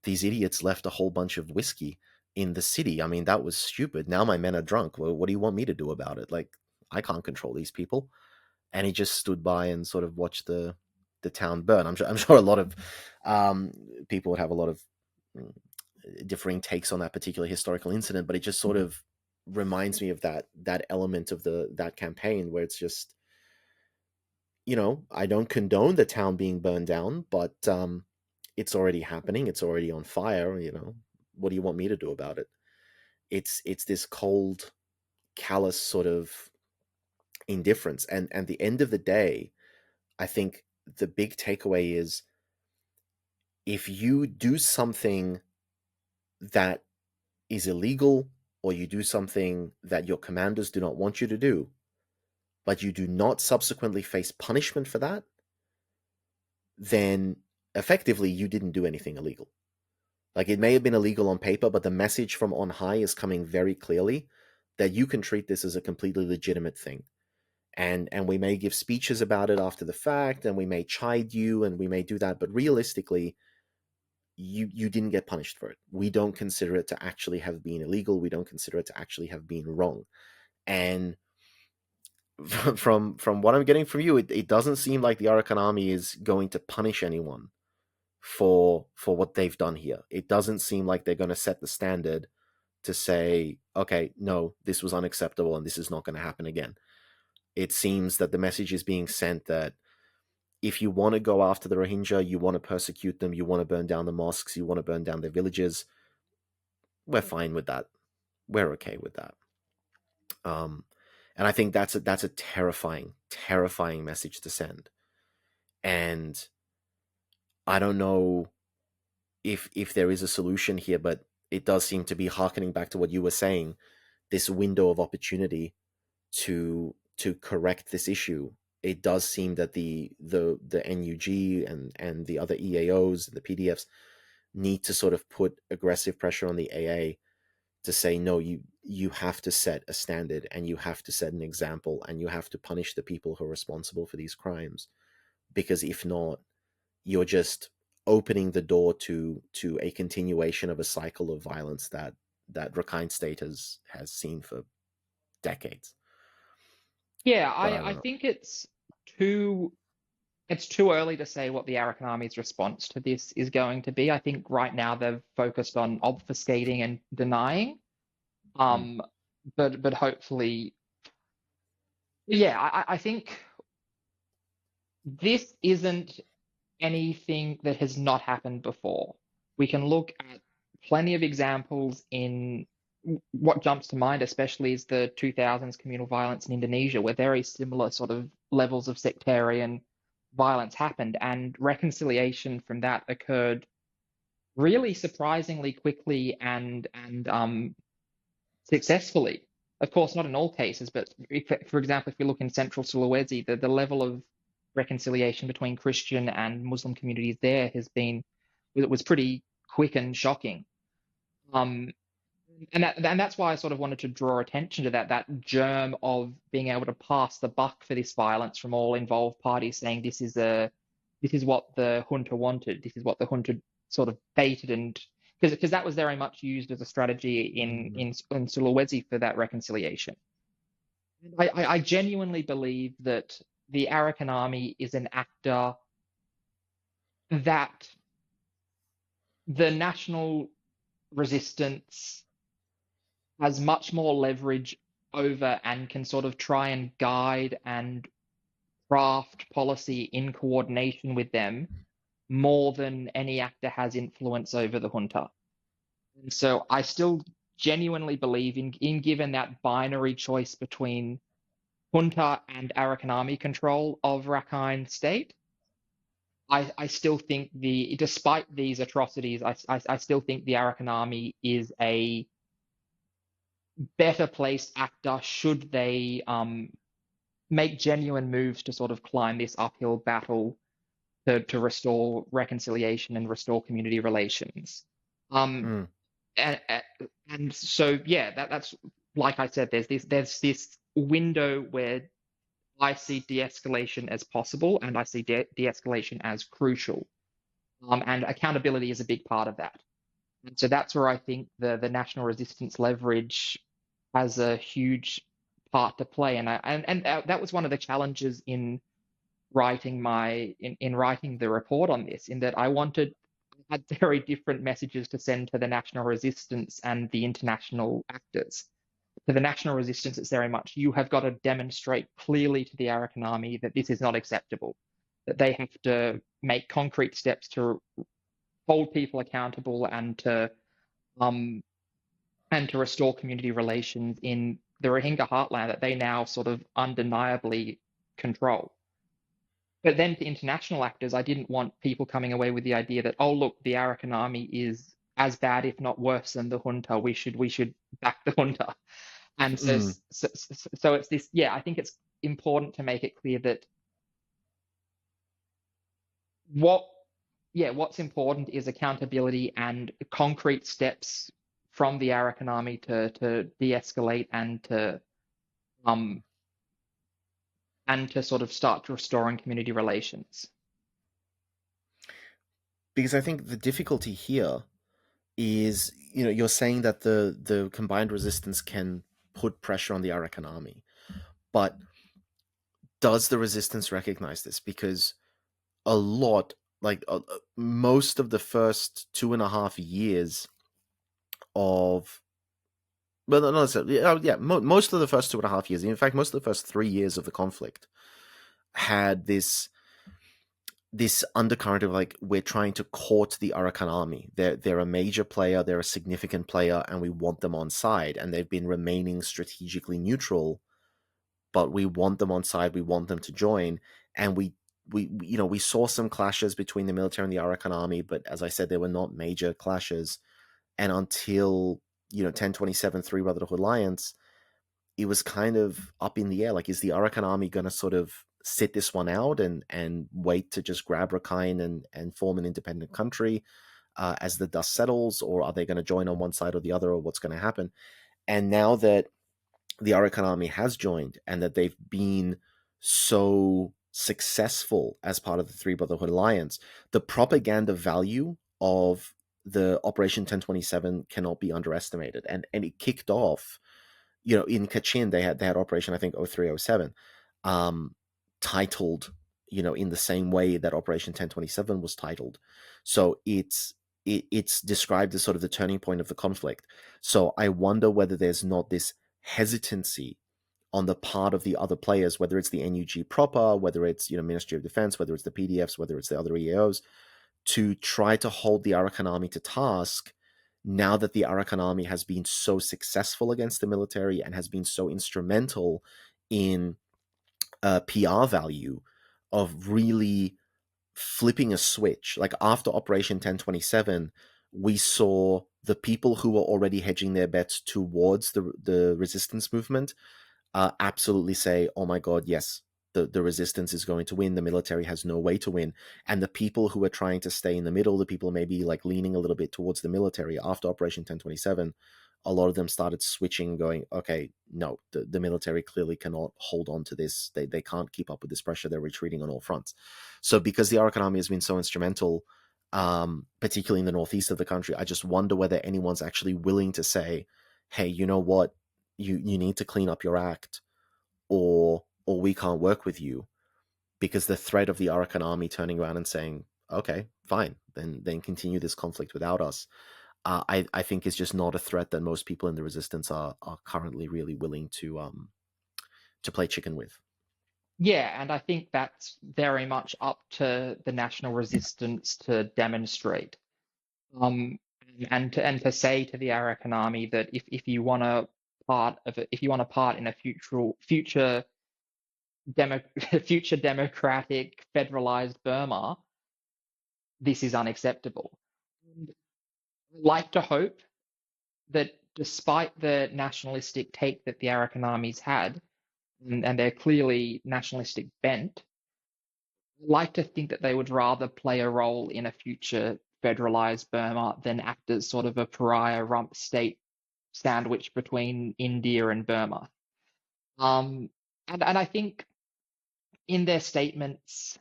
these idiots left a whole bunch of whiskey in the city. I mean, that was stupid. Now my men are drunk. Well, what do you want me to do about it? Like, I can't control these people. And he just stood by and sort of watched the town burn. I'm sure a lot of people would have a lot of differing takes on that particular historical incident, but it just sort of reminds me of that element of that campaign where it's just, I don't condone the town being burned down, but it's already happening. It's already on fire. What do you want me to do about it? It's this cold, callous sort of indifference. And at the end of the day, I think the big takeaway is, if you do something that is illegal, or you do something that your commanders do not want you to do, but you do not subsequently face punishment for that, then effectively you didn't do anything illegal. Like, it may have been illegal on paper, but the message from on high is coming very clearly that you can treat this as a completely legitimate thing. And we may give speeches about it after the fact, and we may chide you, and we may do that, but realistically, you didn't get punished for it. We don't consider it to actually have been illegal. We don't consider it to actually have been wrong. And from what I'm getting from you, it doesn't seem like the Arakan Army is going to punish anyone for what they've done here. It doesn't seem like they're going to set the standard to say, okay, no, this was unacceptable and this is not going to happen again. It seems that the message is being sent that if you want to go after the Rohingya, you want to persecute them, you want to burn down the mosques, you want to burn down their villages, we're fine with that. We're okay with that. And I think that's a terrifying, terrifying message to send. And I don't know if there is a solution here, but it does seem to be hearkening back to what you were saying, this window of opportunity to correct this issue. It does seem that the NUG and the other EAOs, the PDFs, need to sort of put aggressive pressure on the AA to say, no, you have to set a standard, and you have to set an example, and you have to punish the people who are responsible for these crimes. Because if not, you're just opening the door to a continuation of a cycle of violence that Rakhine State has seen for decades. Yeah, I think it's too early to say what the Arakan Army's response to this is going to be. I think right now they've focused on obfuscating and denying. But hopefully, yeah, I think this isn't anything that has not happened before. We can look at plenty of examples in what jumps to mind, especially is the 2000s communal violence in Indonesia, where very similar sort of levels of sectarian violence happened, and reconciliation from that occurred really surprisingly quickly and successfully. Of course, not in all cases, but for example, if you look in central Sulawesi, the level of reconciliation between Christian and Muslim communities there was pretty quick and shocking. And that's why I sort of wanted to draw attention to that germ of being able to pass the buck for this violence from all involved parties, saying this is what the junta wanted, this is what the junta sort of baited, and because that was very much used as a strategy in Sulawesi for that reconciliation. I genuinely believe that the Arakan Army is an actor that the national resistance has much more leverage over and can sort of try and guide and craft policy in coordination with them more than any actor has influence over the junta. And so I still genuinely believe in given that binary choice between junta and Arakan Army control of Rakhine State, I still think despite these atrocities, I still think the Arakan Army is a better placed actor should they make genuine moves to sort of climb this uphill battle to restore reconciliation and restore community relations. And so yeah, that's like I said, there's this window where I see de-escalation as possible, and I see de-escalation as crucial. And accountability is a big part of that. And so that's where I think the national resistance leverage has a huge part to play. And that was one of the challenges in writing writing the report on this, in that I had very different messages to send to the national resistance and the international actors. To the national resistance, it's very much, you have got to demonstrate clearly to the Arakan Army that this is not acceptable, that they have to make concrete steps to hold people accountable and to restore community relations in the Rohingya heartland that they now sort of undeniably control. But then to international actors, I didn't want people coming away with the idea that, oh, look, the Arakan Army is as bad, if not worse, than the junta. We should back the junta. And so it's this. Yeah, I think it's important to make it clear that what's important is accountability and concrete steps from the Arakan Army to de-escalate and to sort of start restoring community relations. Because I think the difficulty here is, you're saying that the combined resistance can put pressure on the Arakan Army, but does the resistance recognize this? Because most of the first 2.5 years of, well, not necessarily, most of the first 2.5 years, in fact, most of the first 3 years of the conflict had this undercurrent of like, we're trying to court the Arakan Army. They're a major player, they're a significant player, and we want them on side. And they've been remaining strategically neutral, but we want them on side. We want them to join. And we saw some clashes between the military and the Arakan Army, but as I said, they were not major clashes. And until 1027 Three Brotherhood Alliance, it was kind of up in the air. Like, is the Arakan Army going to sort of sit this one out and wait to just grab Rakhine and form an independent country as the dust settles, or are they going to join on one side or the other, or what's going to happen? And now that the Arakan Army has joined and that they've been so successful as part of the Three Brotherhood Alliance, the propaganda value of the Operation 1027 cannot be underestimated. And it kicked off, in Kachin, they had Operation, I think, 0307, titled, in the same way that Operation 1027 was titled. So it's described as sort of the turning point of the conflict. So I wonder whether there's not this hesitancy on the part of the other players, whether it's the NUG proper, whether it's Ministry of Defense, whether it's the PDFs, whether it's the other EAOs, to try to hold the Arakan Army to task now that the Arakan Army has been so successful against the military and has been so instrumental in PR value of really flipping a switch. Like, after Operation 1027, we saw the people who were already hedging their bets towards the resistance movement absolutely say, oh my God, yes, the resistance is going to win. The military has no way to win. And the people who are trying to stay in the middle, the people maybe like leaning a little bit towards the military after Operation 1027, a lot of them started switching, going, okay, no, the military clearly cannot hold on to this. They can't keep up with this pressure. They're retreating on all fronts. So because the Arakan Army has been so instrumental, particularly in the northeast of the country, I just wonder whether anyone's actually willing to say, hey, you know what, you need to clean up your act, or we can't work with you, because the threat of the Arakan Army turning around and saying, okay, fine, then continue this conflict without us, I think is just not a threat that most people in the resistance are currently really willing to play chicken with. Yeah, and I think that's very much up to the national resistance to demonstrate, and to say to the Arakan Army that if you want to part in a future future democratic federalized Burma, this is unacceptable. And I'd like to hope that despite the nationalistic take that the Arakan armies had, and their clearly nationalistic bent, I'd like to think that they would rather play a role in a future federalized Burma than act as sort of a pariah rump state sandwiched between India and Burma. And I think in their statements,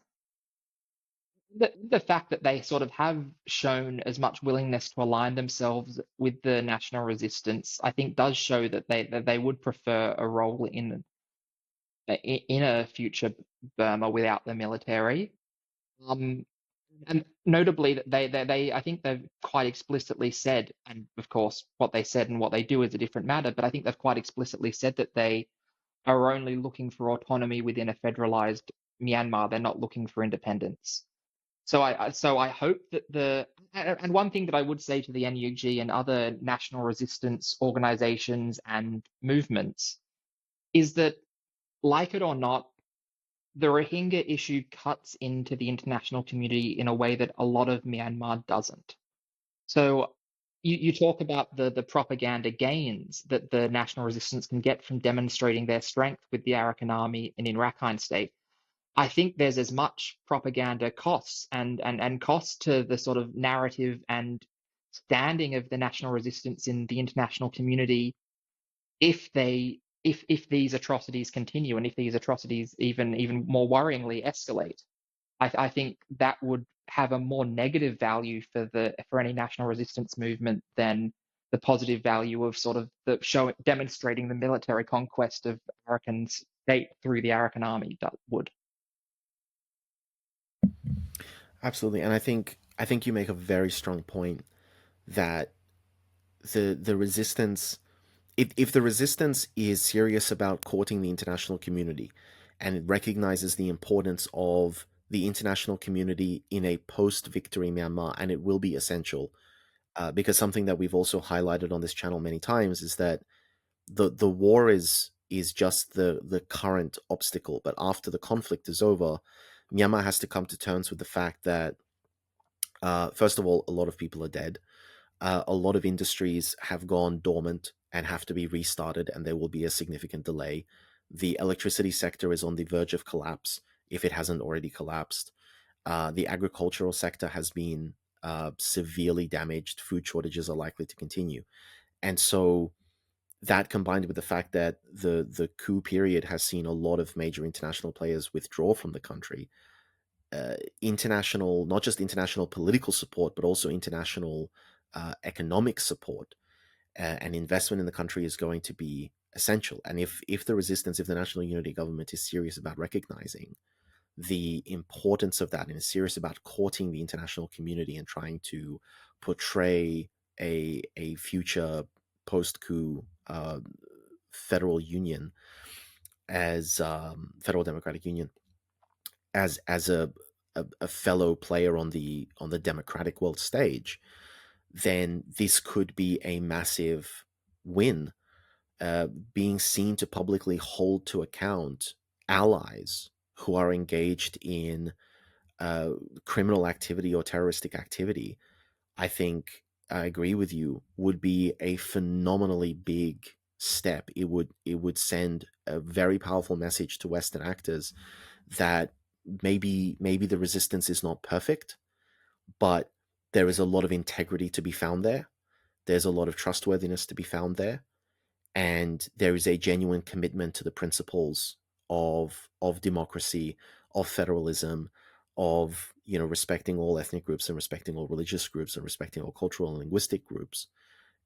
the fact that they sort of have shown as much willingness to align themselves with the national resistance, I think does show that they would prefer a role in a future Burma without the military. And notably, that they I think they've quite explicitly said, and of course what they said and what they do is a different matter, but I think they've quite explicitly said that they are only looking for autonomy within a federalized Myanmar. They're not looking for independence. So I hope that and one thing that I would say to the NUG and other national resistance organizations and movements is that, like it or not, the Rohingya issue cuts into the international community in a way that a lot of Myanmar doesn't. So you talk about the propaganda gains that the national resistance can get from demonstrating their strength with the Arakan Army and in Rakhine State. I think there's as much propaganda costs and costs to the sort of narrative and standing of the national resistance in the international community if these atrocities continue, and if these atrocities even more worryingly escalate. I think that would have a more negative value for any national resistance movement than the positive value of sort of demonstrating the military conquest of Arakan State through the Arakan Army would. Absolutely, and I think you make a very strong point that the resistance, if the resistance is serious about courting the international community, and it recognizes the importance of the international community in a post-victory Myanmar, and it will be essential, because something that we've also highlighted on this channel many times is that the war is just the current obstacle, but after the conflict is over, Myanmar has to come to terms with the fact that, first of all, a lot of people are dead. A lot of industries have gone dormant and have to be restarted, and there will be a significant delay. The electricity sector is on the verge of collapse, if it hasn't already collapsed. The agricultural sector has been severely damaged. Food shortages are likely to continue. And so that, combined with the fact that the coup period has seen a lot of major international players withdraw from the country, international, not just international political support, but also international economic support and investment in the country is going to be essential. And if the resistance, if the National Unity Government is serious about recognizing the importance of that and is serious about courting the international community and trying to portray a future post-coup federal union as federal democratic union as a fellow player on the democratic world stage, then this could be a massive win. Being seen to publicly hold to account allies who are engaged in criminal activity or terroristic activity, I think I agree with you, would be a phenomenally big step. It would send a very powerful message to Western actors that maybe the resistance is not perfect, but there is a lot of integrity to be found there. There's a lot of trustworthiness to be found there, and there is a genuine commitment to the principles of democracy, of federalism, of respecting all ethnic groups and respecting all religious groups and respecting all cultural and linguistic groups.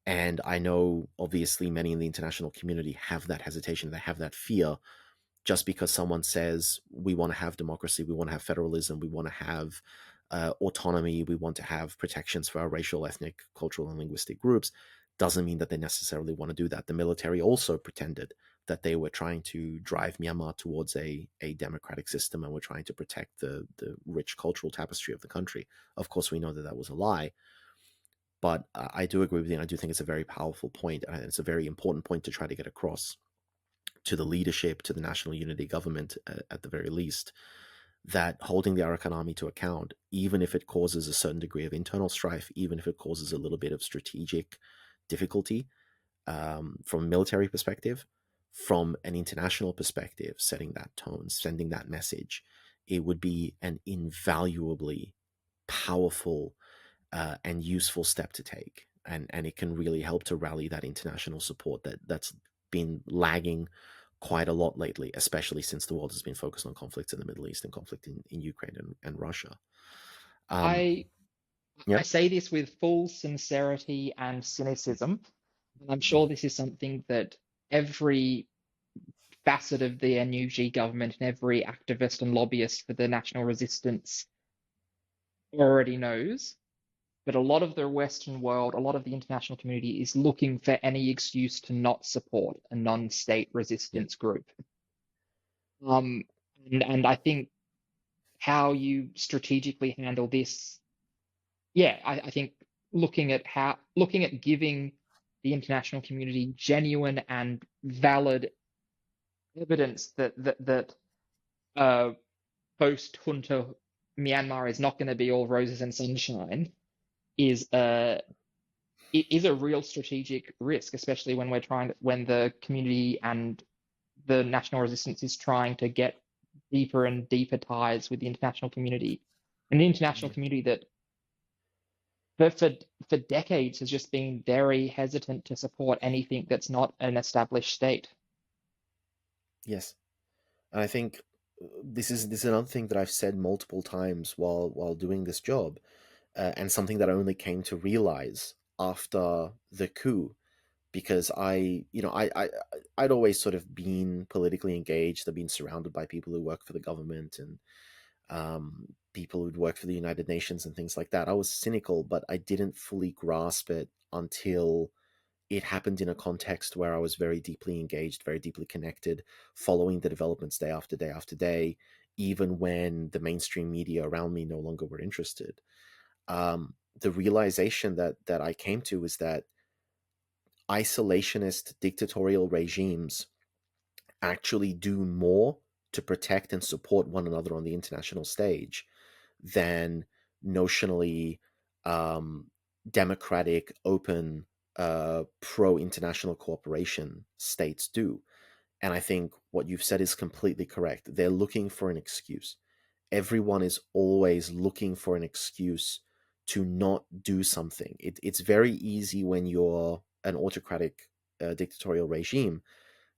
And I know obviously many in the international community have that hesitation, they have that fear. Just because someone says we want to have democracy, we want to have federalism, we want to have autonomy, we want to have protections for our racial, ethnic, cultural, and linguistic groups, doesn't mean that they necessarily want to do that. The military also pretended that they were trying to drive Myanmar towards a democratic system and were trying to protect the rich cultural tapestry of the country. Of course, we know that that was a lie. But I do agree with you, and I do think it's a very powerful point, and it's a very important point to try to get across to the leadership, to the national unity government at the very least, that holding the Arakan Army to account, even if it causes a certain degree of internal strife, even if it causes a little bit of strategic difficulty from a military perspective, from an international perspective, setting that tone, sending that message, it would be an invaluably powerful and useful step to take. And it can really help to rally that international support that's been lagging quite a lot lately, especially since the world has been focused on conflicts in the Middle East and conflict in Ukraine and Russia. I Yep. say this with full sincerity and cynicism. And I'm sure this is something that every facet of the NUG government and every activist and lobbyist for the national resistance already knows. But a lot of the Western world, a lot of the international community is looking for any excuse to not support a non-state resistance group. And I think how you strategically handle this, I think looking at giving the international community genuine and valid evidence that post-junta Myanmar is not going to be all roses and sunshine is a real strategic risk, especially when when the community and the national resistance is trying to get deeper and deeper ties with the international community, and the international community that for decades has just been very hesitant to support anything that's not an established state. Yes, and I think this is another thing that I've said multiple times while doing this job, and something that I only came to realize after the coup, because I'd always sort of been politically engaged. I've been surrounded by people who work for the government and people who'd work for the United Nations and things like that. I was cynical, but I didn't fully grasp it until it happened in a context where I was very deeply engaged, very deeply connected, following the developments day after day after day, even when the mainstream media around me no longer were interested. The realization that I came to is that isolationist dictatorial regimes actually do more to protect and support one another on the international stage than notionally democratic, open, pro-international cooperation states do. And I think what you've said is completely correct. They're looking for an excuse. Everyone is always looking for an excuse to not do something. It's very easy when you're an autocratic dictatorial regime.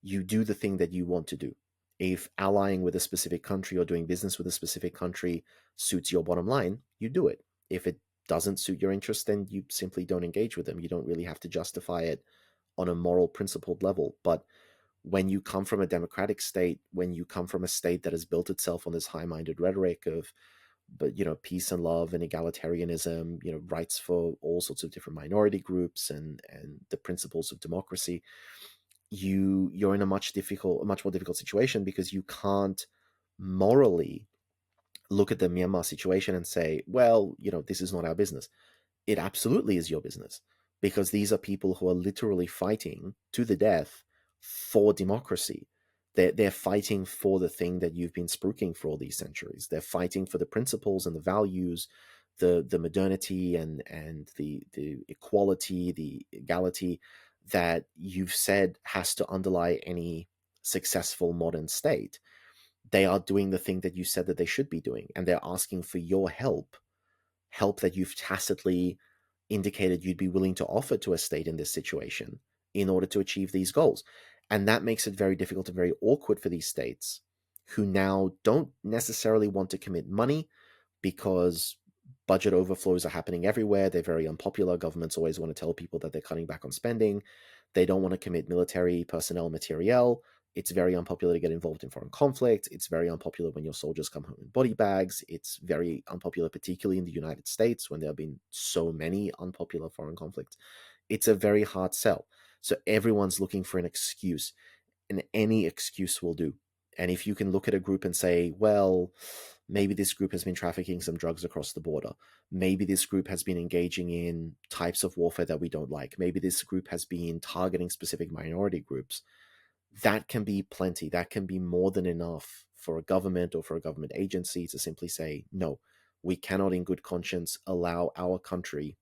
You do the thing that you want to do. If allying with a specific country or doing business with a specific country suits your bottom line, you do it. If it doesn't suit your interest, then you simply don't engage with them. You don't really have to justify it on a moral, principled level. But when you come from a democratic state, when you come from a state that has built itself on this high-minded rhetoric of, peace and love and egalitarianism, rights for all sorts of different minority groups and the principles of democracy, you're in a much more difficult situation, because you can't morally look at the Myanmar situation and say, well, this is not our business. It absolutely is your business, because these are people who are literally fighting to the death for democracy. They're fighting for the thing that you've been spruiking for all these centuries. They're fighting for the principles and the values, the modernity and the equality, the equality that you've said has to underlie any successful modern state. They are doing the thing that you said that they should be doing, and they're asking for your help that you've tacitly indicated you'd be willing to offer to a state in this situation in order to achieve these goals. And that makes it very difficult and very awkward for these states, who now don't necessarily want to commit money because budget overflows are happening everywhere. They're very unpopular. Governments always want to tell people that they're cutting back on spending. They don't want to commit military personnel materiel. It's very unpopular to get involved in foreign conflict. It's very unpopular when your soldiers come home in body bags. It's very unpopular, particularly in the United States, when there have been so many unpopular foreign conflicts. It's a very hard sell. So everyone's looking for an excuse, and any excuse will do. And if you can look at a group and say, well, maybe this group has been trafficking some drugs across the border. Maybe this group has been engaging in types of warfare that we don't like. Maybe this group has been targeting specific minority groups. that can be plenty. That can be more than enough for a government or for a government agency to simply say, no, we cannot in good conscience allow our country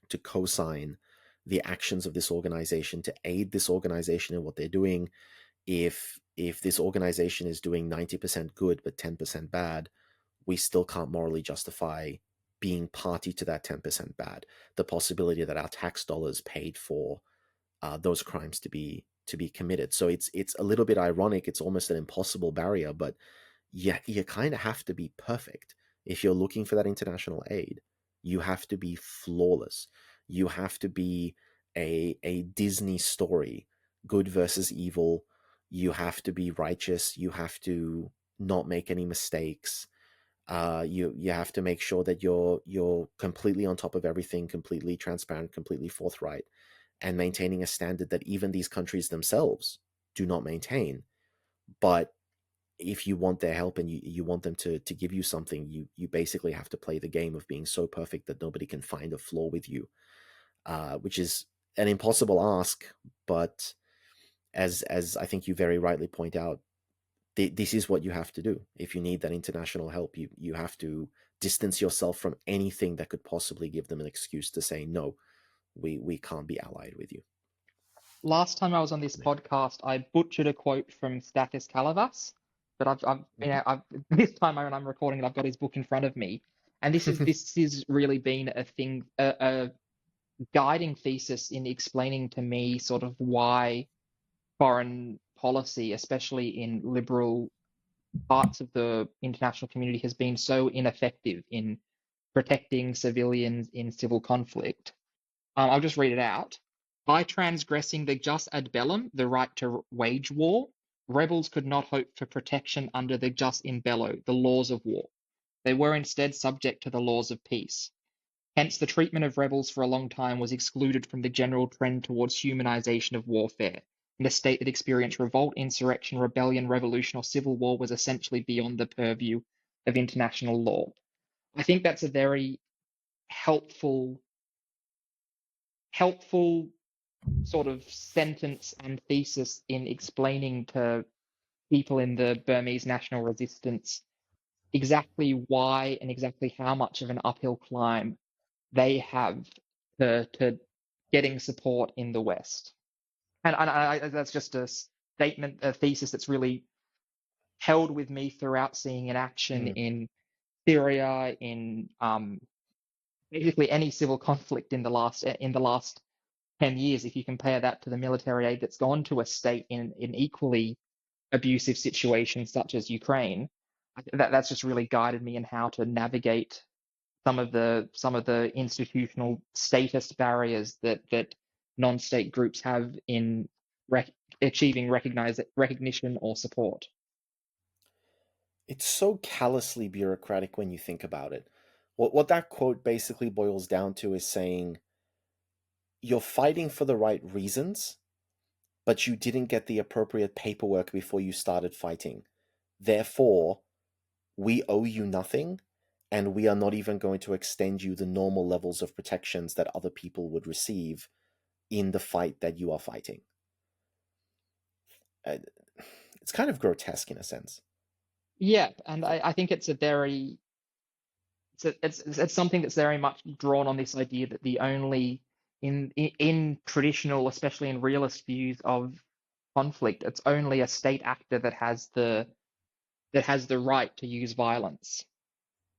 to co-sign the actions of this organization, to aid this organization in what they're doing. If this organization is doing 90% good but 10% bad, we still can't morally justify being party to that 10% bad. The possibility that our tax dollars paid for those crimes to be committed. So it's a little bit ironic. It's almost an impossible barrier, but yeah, you kind of have to be perfect if you're looking for that international aid. You have to be flawless. You have to be a Disney story, good versus evil. You have to be righteous. You have to not make any mistakes. You have to make sure that you're completely on top of everything, completely transparent, completely forthright, and maintaining a standard that even these countries themselves do not maintain. But if you want their help and you want them to give you something, you basically have to play the game of being so perfect that nobody can find a flaw with you, which is an impossible ask. But as I think you very rightly point out, this is what you have to do. If you need that international help, you have to distance yourself from anything that could possibly give them an excuse to say, no, we can't be allied with you. Last time I was on this podcast, I butchered a quote from Stathis Kalavas, but I've this time when I'm recording it, I've got his book in front of me, and this is really been a thing, a guiding thesis in explaining to me sort of why foreign policy, especially in liberal parts of the international community, has been so ineffective in protecting civilians in civil conflict. I'll just read it out. By transgressing the jus ad bellum, the right to wage war, rebels could not hope for protection under the jus in bello, the laws of war. They were instead subject to the laws of peace. Hence, the treatment of rebels for a long time was excluded from the general trend towards humanization of warfare. And a state that experienced revolt, insurrection, rebellion, revolution, or civil war was essentially beyond the purview of international law. I think that's a very helpful sort of sentence and thesis in explaining to people in the Burmese national resistance exactly why and exactly how much of an uphill climb they have to getting support in the West. And that's just a statement, a thesis that's really held with me throughout seeing in action in Syria, in basically any civil conflict in the last 10 years. If you compare that to the military aid that's gone to a state in equally abusive situations such as Ukraine, that's just really guided me in how to navigate some of the institutional status barriers that non-state groups have in achieving recognition or support. It's so callously bureaucratic when you think about it. What that quote basically boils down to is saying you're fighting for the right reasons, but you didn't get the appropriate paperwork before you started fighting. Therefore, we owe you nothing, and we are not even going to extend you the normal levels of protections that other people would receive in the fight that you are fighting. It's kind of grotesque in a sense. Yeah, and I think it's it's something that's very much drawn on this idea that the only in traditional, especially in realist views of conflict, it's only a state actor that has the right to use violence.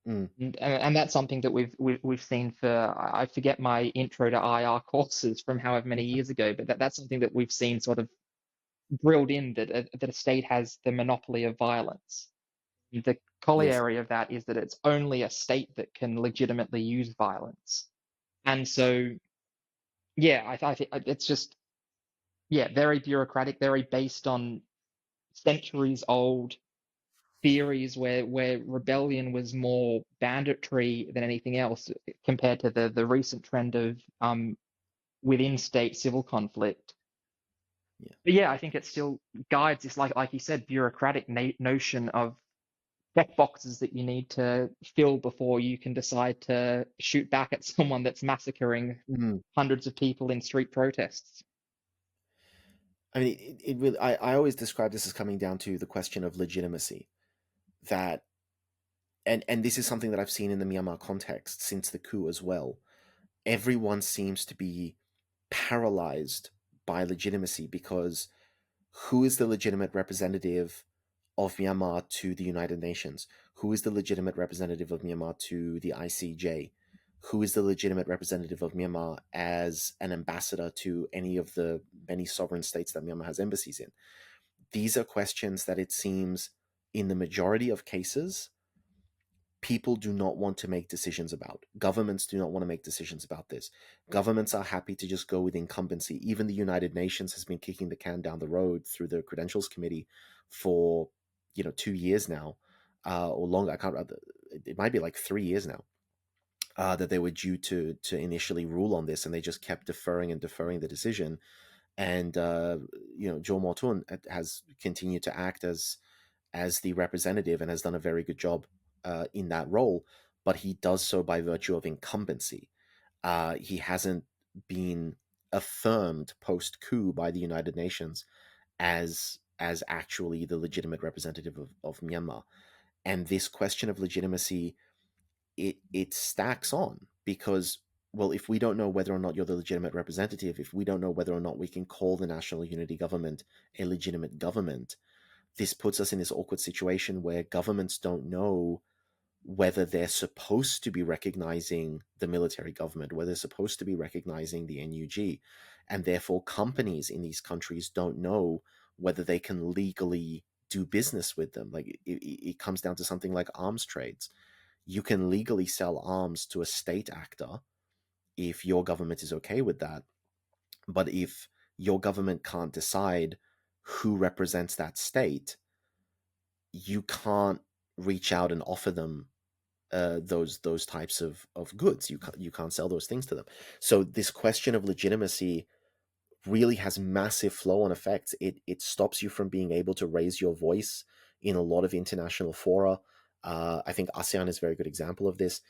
And that's something that we've seen for, I forget my intro to IR courses from however many years ago, but that's something that we've seen sort of drilled in, that a state has the monopoly of violence. The colliery of that is that it's only a state that can legitimately use violence. And so, yeah, I think it's just, very bureaucratic, very based on centuries old theories where rebellion was more banditry than anything else compared to the recent trend of within state civil conflict. But yeah, I think it still guides this, like you said, bureaucratic notion of check boxes that you need to fill before you can decide to shoot back at someone that's massacring hundreds of people in street protests. I mean, it really. I always describe this as coming down to the question of legitimacy. That, and this is something that I've seen in the Myanmar context since the coup as well. Everyone seems to be paralyzed by legitimacy because who is the legitimate representative of Myanmar to the United Nations? Who is the legitimate representative of Myanmar to the ICJ? Who is the legitimate representative of Myanmar as an ambassador to any of the many sovereign states that Myanmar has embassies in? These are questions that it seems, in the majority of cases, people do not want to make decisions about. Governments do not want to make decisions about this. Governments are happy to just go with incumbency. Even the United Nations has been kicking the can down the road through the Credentials Committee for 2 years now, or longer. I can't. It might be like 3 years now. That they were due to initially rule on this, and they just kept deferring and deferring the decision. And Joe Morton has continued to act as the representative and has done a very good job in that role, but he does so by virtue of incumbency. He hasn't been affirmed post coup by the United Nations as actually the legitimate representative of Myanmar. And this question of legitimacy, it stacks on because, well, if we don't know whether or not you're the legitimate representative, if we don't know whether or not we can call the National Unity Government a legitimate government, this puts us in this awkward situation where governments don't know whether they're supposed to be recognizing the military government, whether they're supposed to be recognizing the NUG, and therefore companies in these countries don't know whether they can legally do business with them. Like it comes down to something like arms trades. You can legally sell arms to a state actor if your government is okay with that, but if your government can't decide who represents that state, you can't reach out and offer them those types of goods. You can't sell those things to them. So this question of legitimacy really has massive flow-on effects. It stops you from being able to raise your voice in a lot of international fora. I think ASEAN is a very good example of this.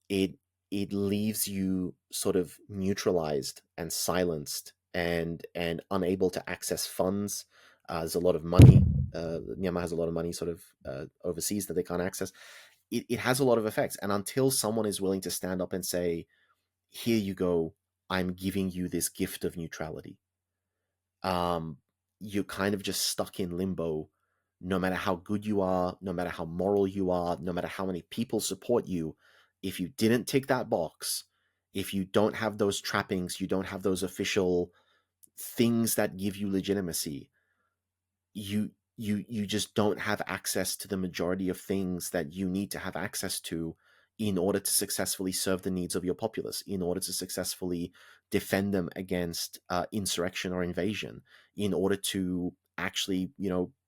It leaves you sort of neutralized and silenced and unable to access funds. There's a lot of money. Myanmar has a lot of money sort of overseas that they can't access. It has a lot of effects. And until someone is willing to stand up and say, here you go, I'm giving you this gift of neutrality, you're kind of just stuck in limbo. No matter how good you are, no matter how moral you are, no matter how many people support you, if you didn't tick that box, if you don't have those trappings, you don't have those official things that give you legitimacy, you just don't have access to the majority of things that you need to have access to in order to successfully serve the needs of your populace, in order to successfully defend them against insurrection or invasion, in order to actually,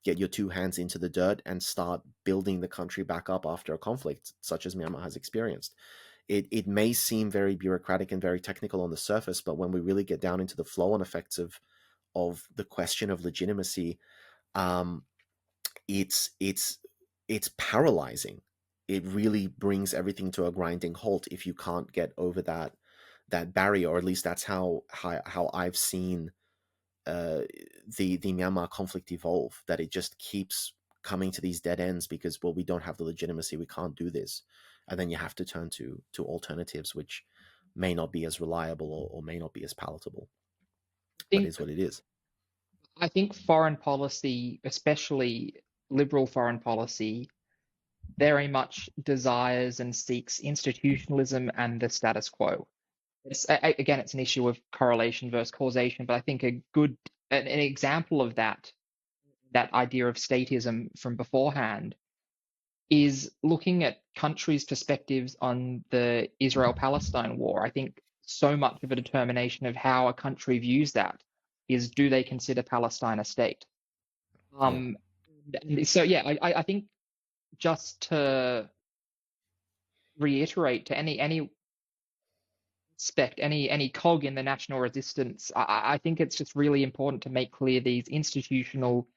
get your two hands into the dirt and start building the country back up after a conflict such as Myanmar has experienced. It may seem very bureaucratic and very technical on the surface, but when we really get down into the flow-on effects of the question of legitimacy, um, it's paralyzing. It really brings everything to a grinding halt if you can't get over that barrier, or at least that's how I've seen the Myanmar conflict evolve. That it just keeps coming to these dead ends because, well, we don't have the legitimacy, we can't do this, and then you have to turn to alternatives which may not be as reliable or may not be as palatable, but think is what it is. I think foreign policy, especially liberal foreign policy, very much desires and seeks institutionalism and the status quo. Again, it's an issue of correlation versus causation, but I think an example of that idea of statism from beforehand is looking at countries' perspectives on the Israel-Palestine war. I think so much of a determination of how a country views that is, do they consider Palestine a state? So yeah, I think, just to reiterate to any aspect, any cog in the national resistance, I think it's just really important to make clear these institutional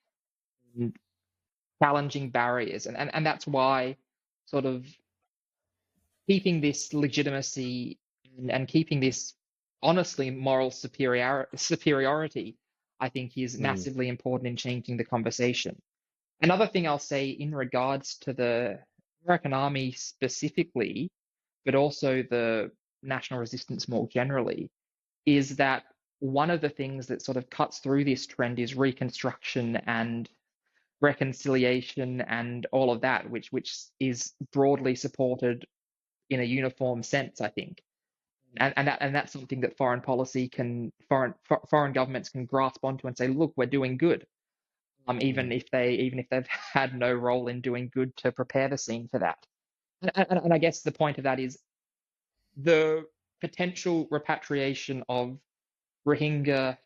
challenging barriers, and that's why sort of keeping this legitimacy and keeping this honestly moral superiority I think is massively important in changing the conversation. Another thing I'll say in regards to the American Army specifically, but also the national resistance more generally, is that one of the things that sort of cuts through this trend is reconstruction and reconciliation and all of that, which is broadly supported in a uniform sense, I think. And that's something that foreign governments can grasp onto and say, look, we're doing good. Even if they've had no role in doing good to prepare the scene for that. And I guess the point of that is the potential repatriation of Rohingya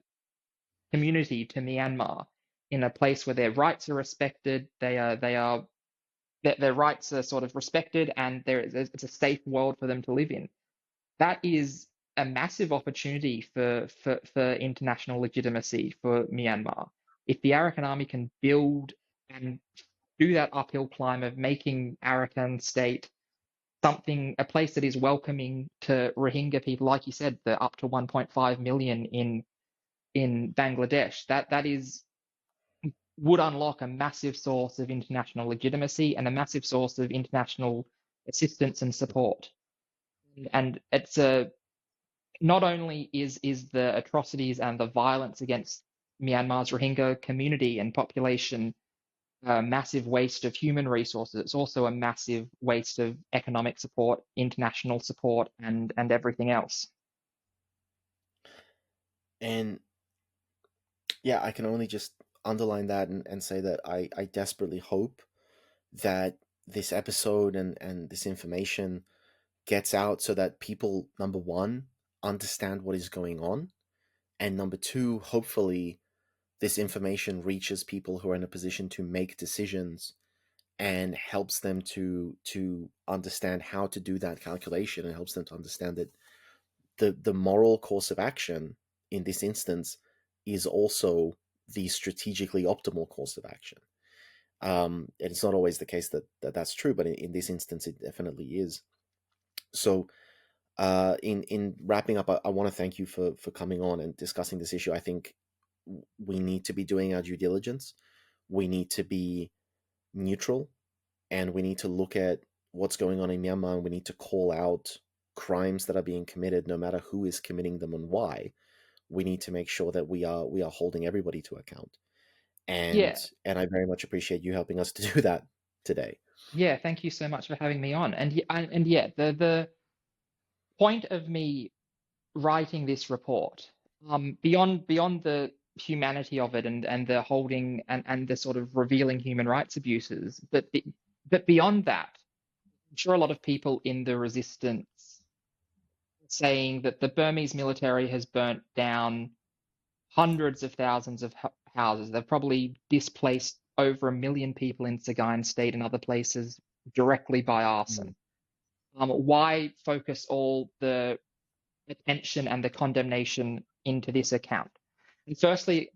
community to Myanmar in a place where their rights are respected, their rights are sort of respected, and it's a safe world for them to live in. That is a massive opportunity for international legitimacy for Myanmar. If the Arakan Army can build and do that uphill climb of making Arakan State a place that is welcoming to Rohingya people, like you said, the up to 1.5 million in Bangladesh, that would unlock a massive source of international legitimacy and a massive source of international assistance and support. And it's not only is the atrocities and the violence against Myanmar's Rohingya community and population a massive waste of human resources, it's also a massive waste of economic support, international support, and everything else. And yeah, I can only just underline that and say that I desperately hope that this episode and this information gets out so that people, number one, understand what is going on, and number two, hopefully this information reaches people who are in a position to make decisions and helps them to understand how to do that calculation, and helps them to understand that the moral course of action in this instance is also the strategically optimal course of action. And it's not always the case that's true, but in this instance, it definitely is. So, in wrapping up, I want to thank you for coming on and discussing this issue. I think we need to be doing our due diligence. We need to be neutral, and we need to look at what's going on in Myanmar, and we need to call out crimes that are being committed, no matter who is committing them and why. We need to make sure that we are holding everybody to account. And I very much appreciate you helping us to do that today. Yeah, thank you so much for having me on. And yeah, the point of me writing this report, beyond the humanity of it and the holding and the sort of revealing human rights abuses, but beyond that, I'm sure a lot of people in the resistance saying that the Burmese military has burnt down hundreds of thousands of houses. They've probably displaced over 1 million people in Sagaing State and other places directly by arson. Why focus all the attention and the condemnation into this account? And firstly,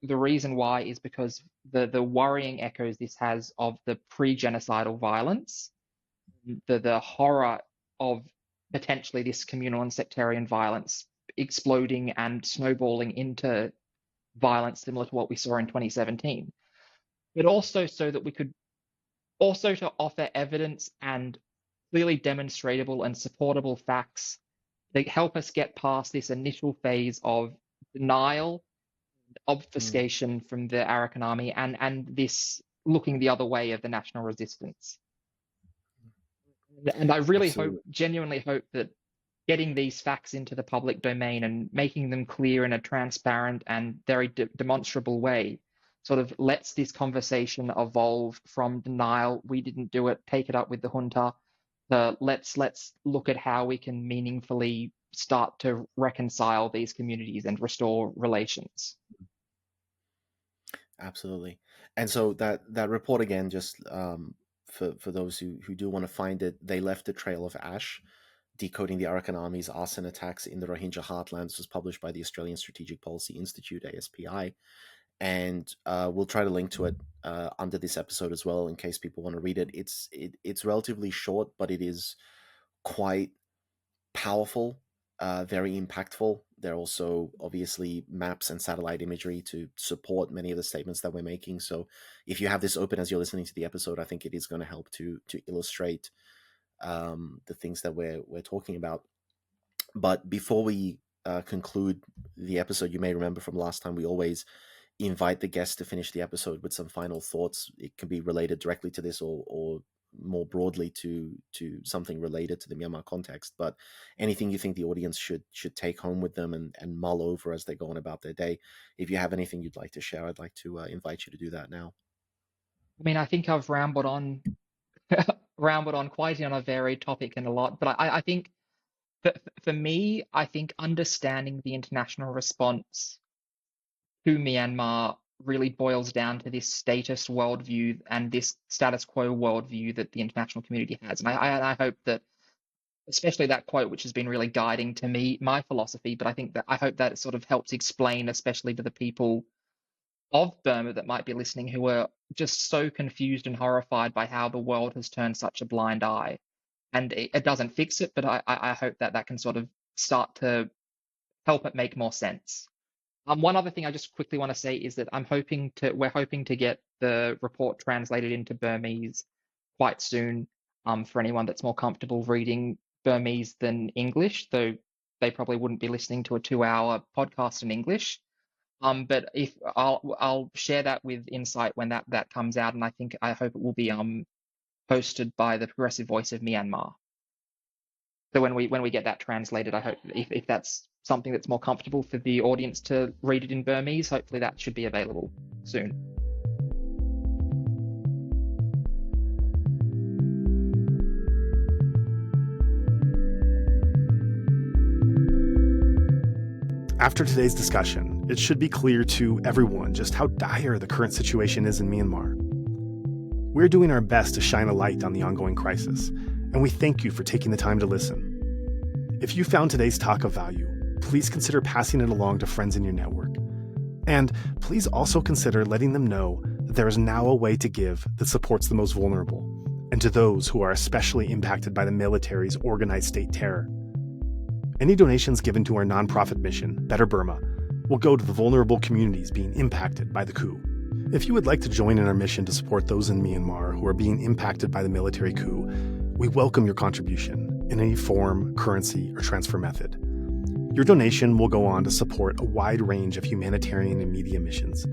the reason why is because the worrying echoes this has of the pre-genocidal violence, the horror of potentially this communal and sectarian violence exploding and snowballing into violence similar to what we saw in 2017, but also so that we could also to offer evidence and clearly demonstrable and supportable facts that help us get past this initial phase of denial, obfuscation from the Arakan Army, and this looking the other way of the national resistance. And I really genuinely hope that getting these facts into the public domain and making them clear in a transparent and very demonstrable way sort of lets this conversation evolve from denial, we didn't do it, take it up with the junta, let's look at how we can meaningfully start to reconcile these communities and restore relations. Absolutely. And so that report, again, just for those who do want to find it, They Left a Trail of Ash, Decoding the Arakan Army's Arson Attacks in the Rohingya Heartlands, was published by the Australian Strategic Policy Institute, ASPI. And we'll try to link to it under this episode as well, in case people want to read it. It's relatively short, but it is quite powerful very impactful. There are also obviously maps and satellite imagery to support many of the statements that we're making. So if you have this open as you're listening to the episode, I think it is going to help to illustrate the things that we're talking about. But before we conclude the episode, you may remember from last time, we always invite the guest to finish the episode with some final thoughts. It can be related directly to this or more broadly to something related to the Myanmar context, but anything you think the audience should take home with them and mull over as they go on about their day. If you have anything you'd like to share, I'd like to invite you to do that now. I mean, I think I've rambled on quite on a varied topic and a lot, but I think for me, I think understanding the international response to Myanmar really boils down to this status worldview and this status quo worldview that the international community has. And I hope that, especially that quote, which has been really guiding to me, my philosophy, but I hope that it sort of helps explain, especially to the people of Burma that might be listening, who are just so confused and horrified by how the world has turned such a blind eye. And it doesn't fix it, but I hope that can sort of start to help it make more sense. One other thing I just quickly want to say is that we're hoping to get the report translated into Burmese quite soon, for anyone that's more comfortable reading Burmese than English, though they probably wouldn't be listening to a 2-hour podcast in English. But if I'll share that with Insight when that comes out, and I hope it will be hosted by the Progressive Voice of Myanmar. So when we get that translated, I hope if that's something that's more comfortable for the audience to read it in Burmese, hopefully that should be available soon. After today's discussion, it should be clear to everyone just how dire the current situation is in Myanmar. We're doing our best to shine a light on the ongoing crisis, and we thank you for taking the time to listen. If you found today's talk of value, please consider passing it along to friends in your network. And please also consider letting them know that there is now a way to give that supports the most vulnerable, and to those who are especially impacted by the military's organized state terror. Any donations given to our nonprofit mission, Better Burma, will go to the vulnerable communities being impacted by the coup. If you would like to join in our mission to support those in Myanmar who are being impacted by the military coup, we welcome your contribution in any form, currency, or transfer method. Your donation will go on to support a wide range of humanitarian and media missions,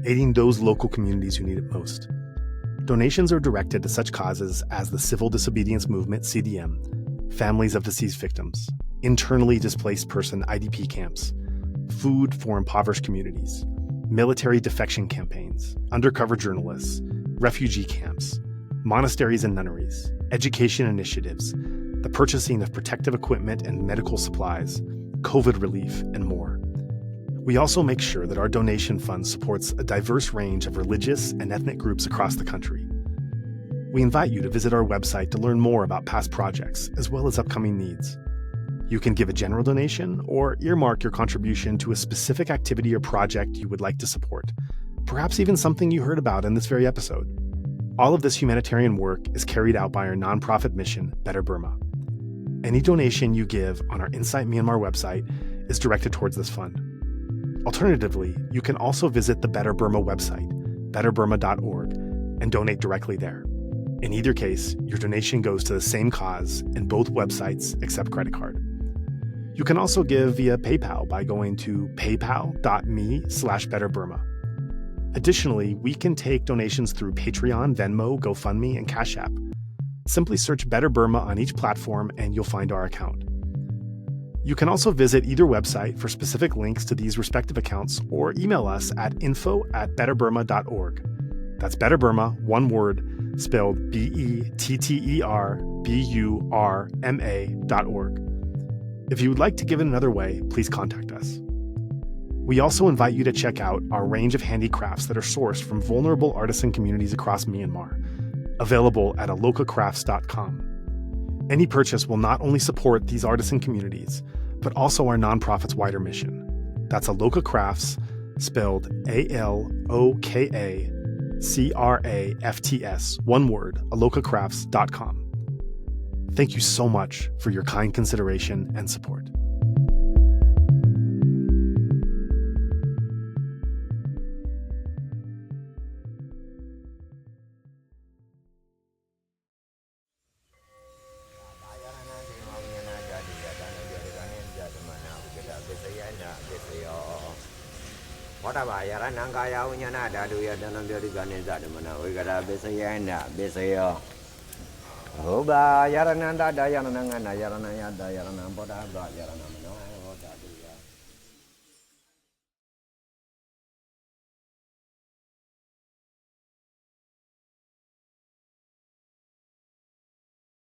aiding those local communities who need it most. Donations are directed to such causes as the Civil Disobedience Movement, CDM, families of deceased victims, internally displaced person IDP camps, food for impoverished communities, military defection campaigns, undercover journalists, refugee camps, monasteries and nunneries, education initiatives, the purchasing of protective equipment and medical supplies, COVID relief, and more. We also make sure that our donation fund supports a diverse range of religious and ethnic groups across the country. We invite you to visit our website to learn more about past projects as well as upcoming needs. You can give a general donation or earmark your contribution to a specific activity or project you would like to support, perhaps even something you heard about in this very episode. All of this humanitarian work is carried out by our nonprofit mission, Better Burma. Any donation you give on our Insight Myanmar website is directed towards this fund. Alternatively, you can also visit the Better Burma website, betterburma.org, and donate directly there. In either case, your donation goes to the same cause, and both websites accept credit card. You can also give via PayPal by going to paypal.me/betterburma. Additionally, we can take donations through Patreon, Venmo, GoFundMe, and Cash App. Simply search Better Burma on each platform and you'll find our account. You can also visit either website for specific links to these respective accounts or email us at info@betterburma.org. That's Better Burma, one word, spelled BETTERBURMA.org. If you would like to give in another way, please contact us. We also invite you to check out our range of handicrafts that are sourced from vulnerable artisan communities across Myanmar, available at alokacrafts.com. Any purchase will not only support these artisan communities, but also our nonprofit's wider mission. That's Aloka Crafts, spelled ALOKACRAFTS, one word, alokacrafts.com. Thank you so much for your kind consideration and support. Potaba Yarananga Unyana, Daduya, Danandiganiza, Vigada, Besayana, Besayo. Oba Yarananda, Dayananga, Yaranaya, Dayanam, Potaba, Yaranam.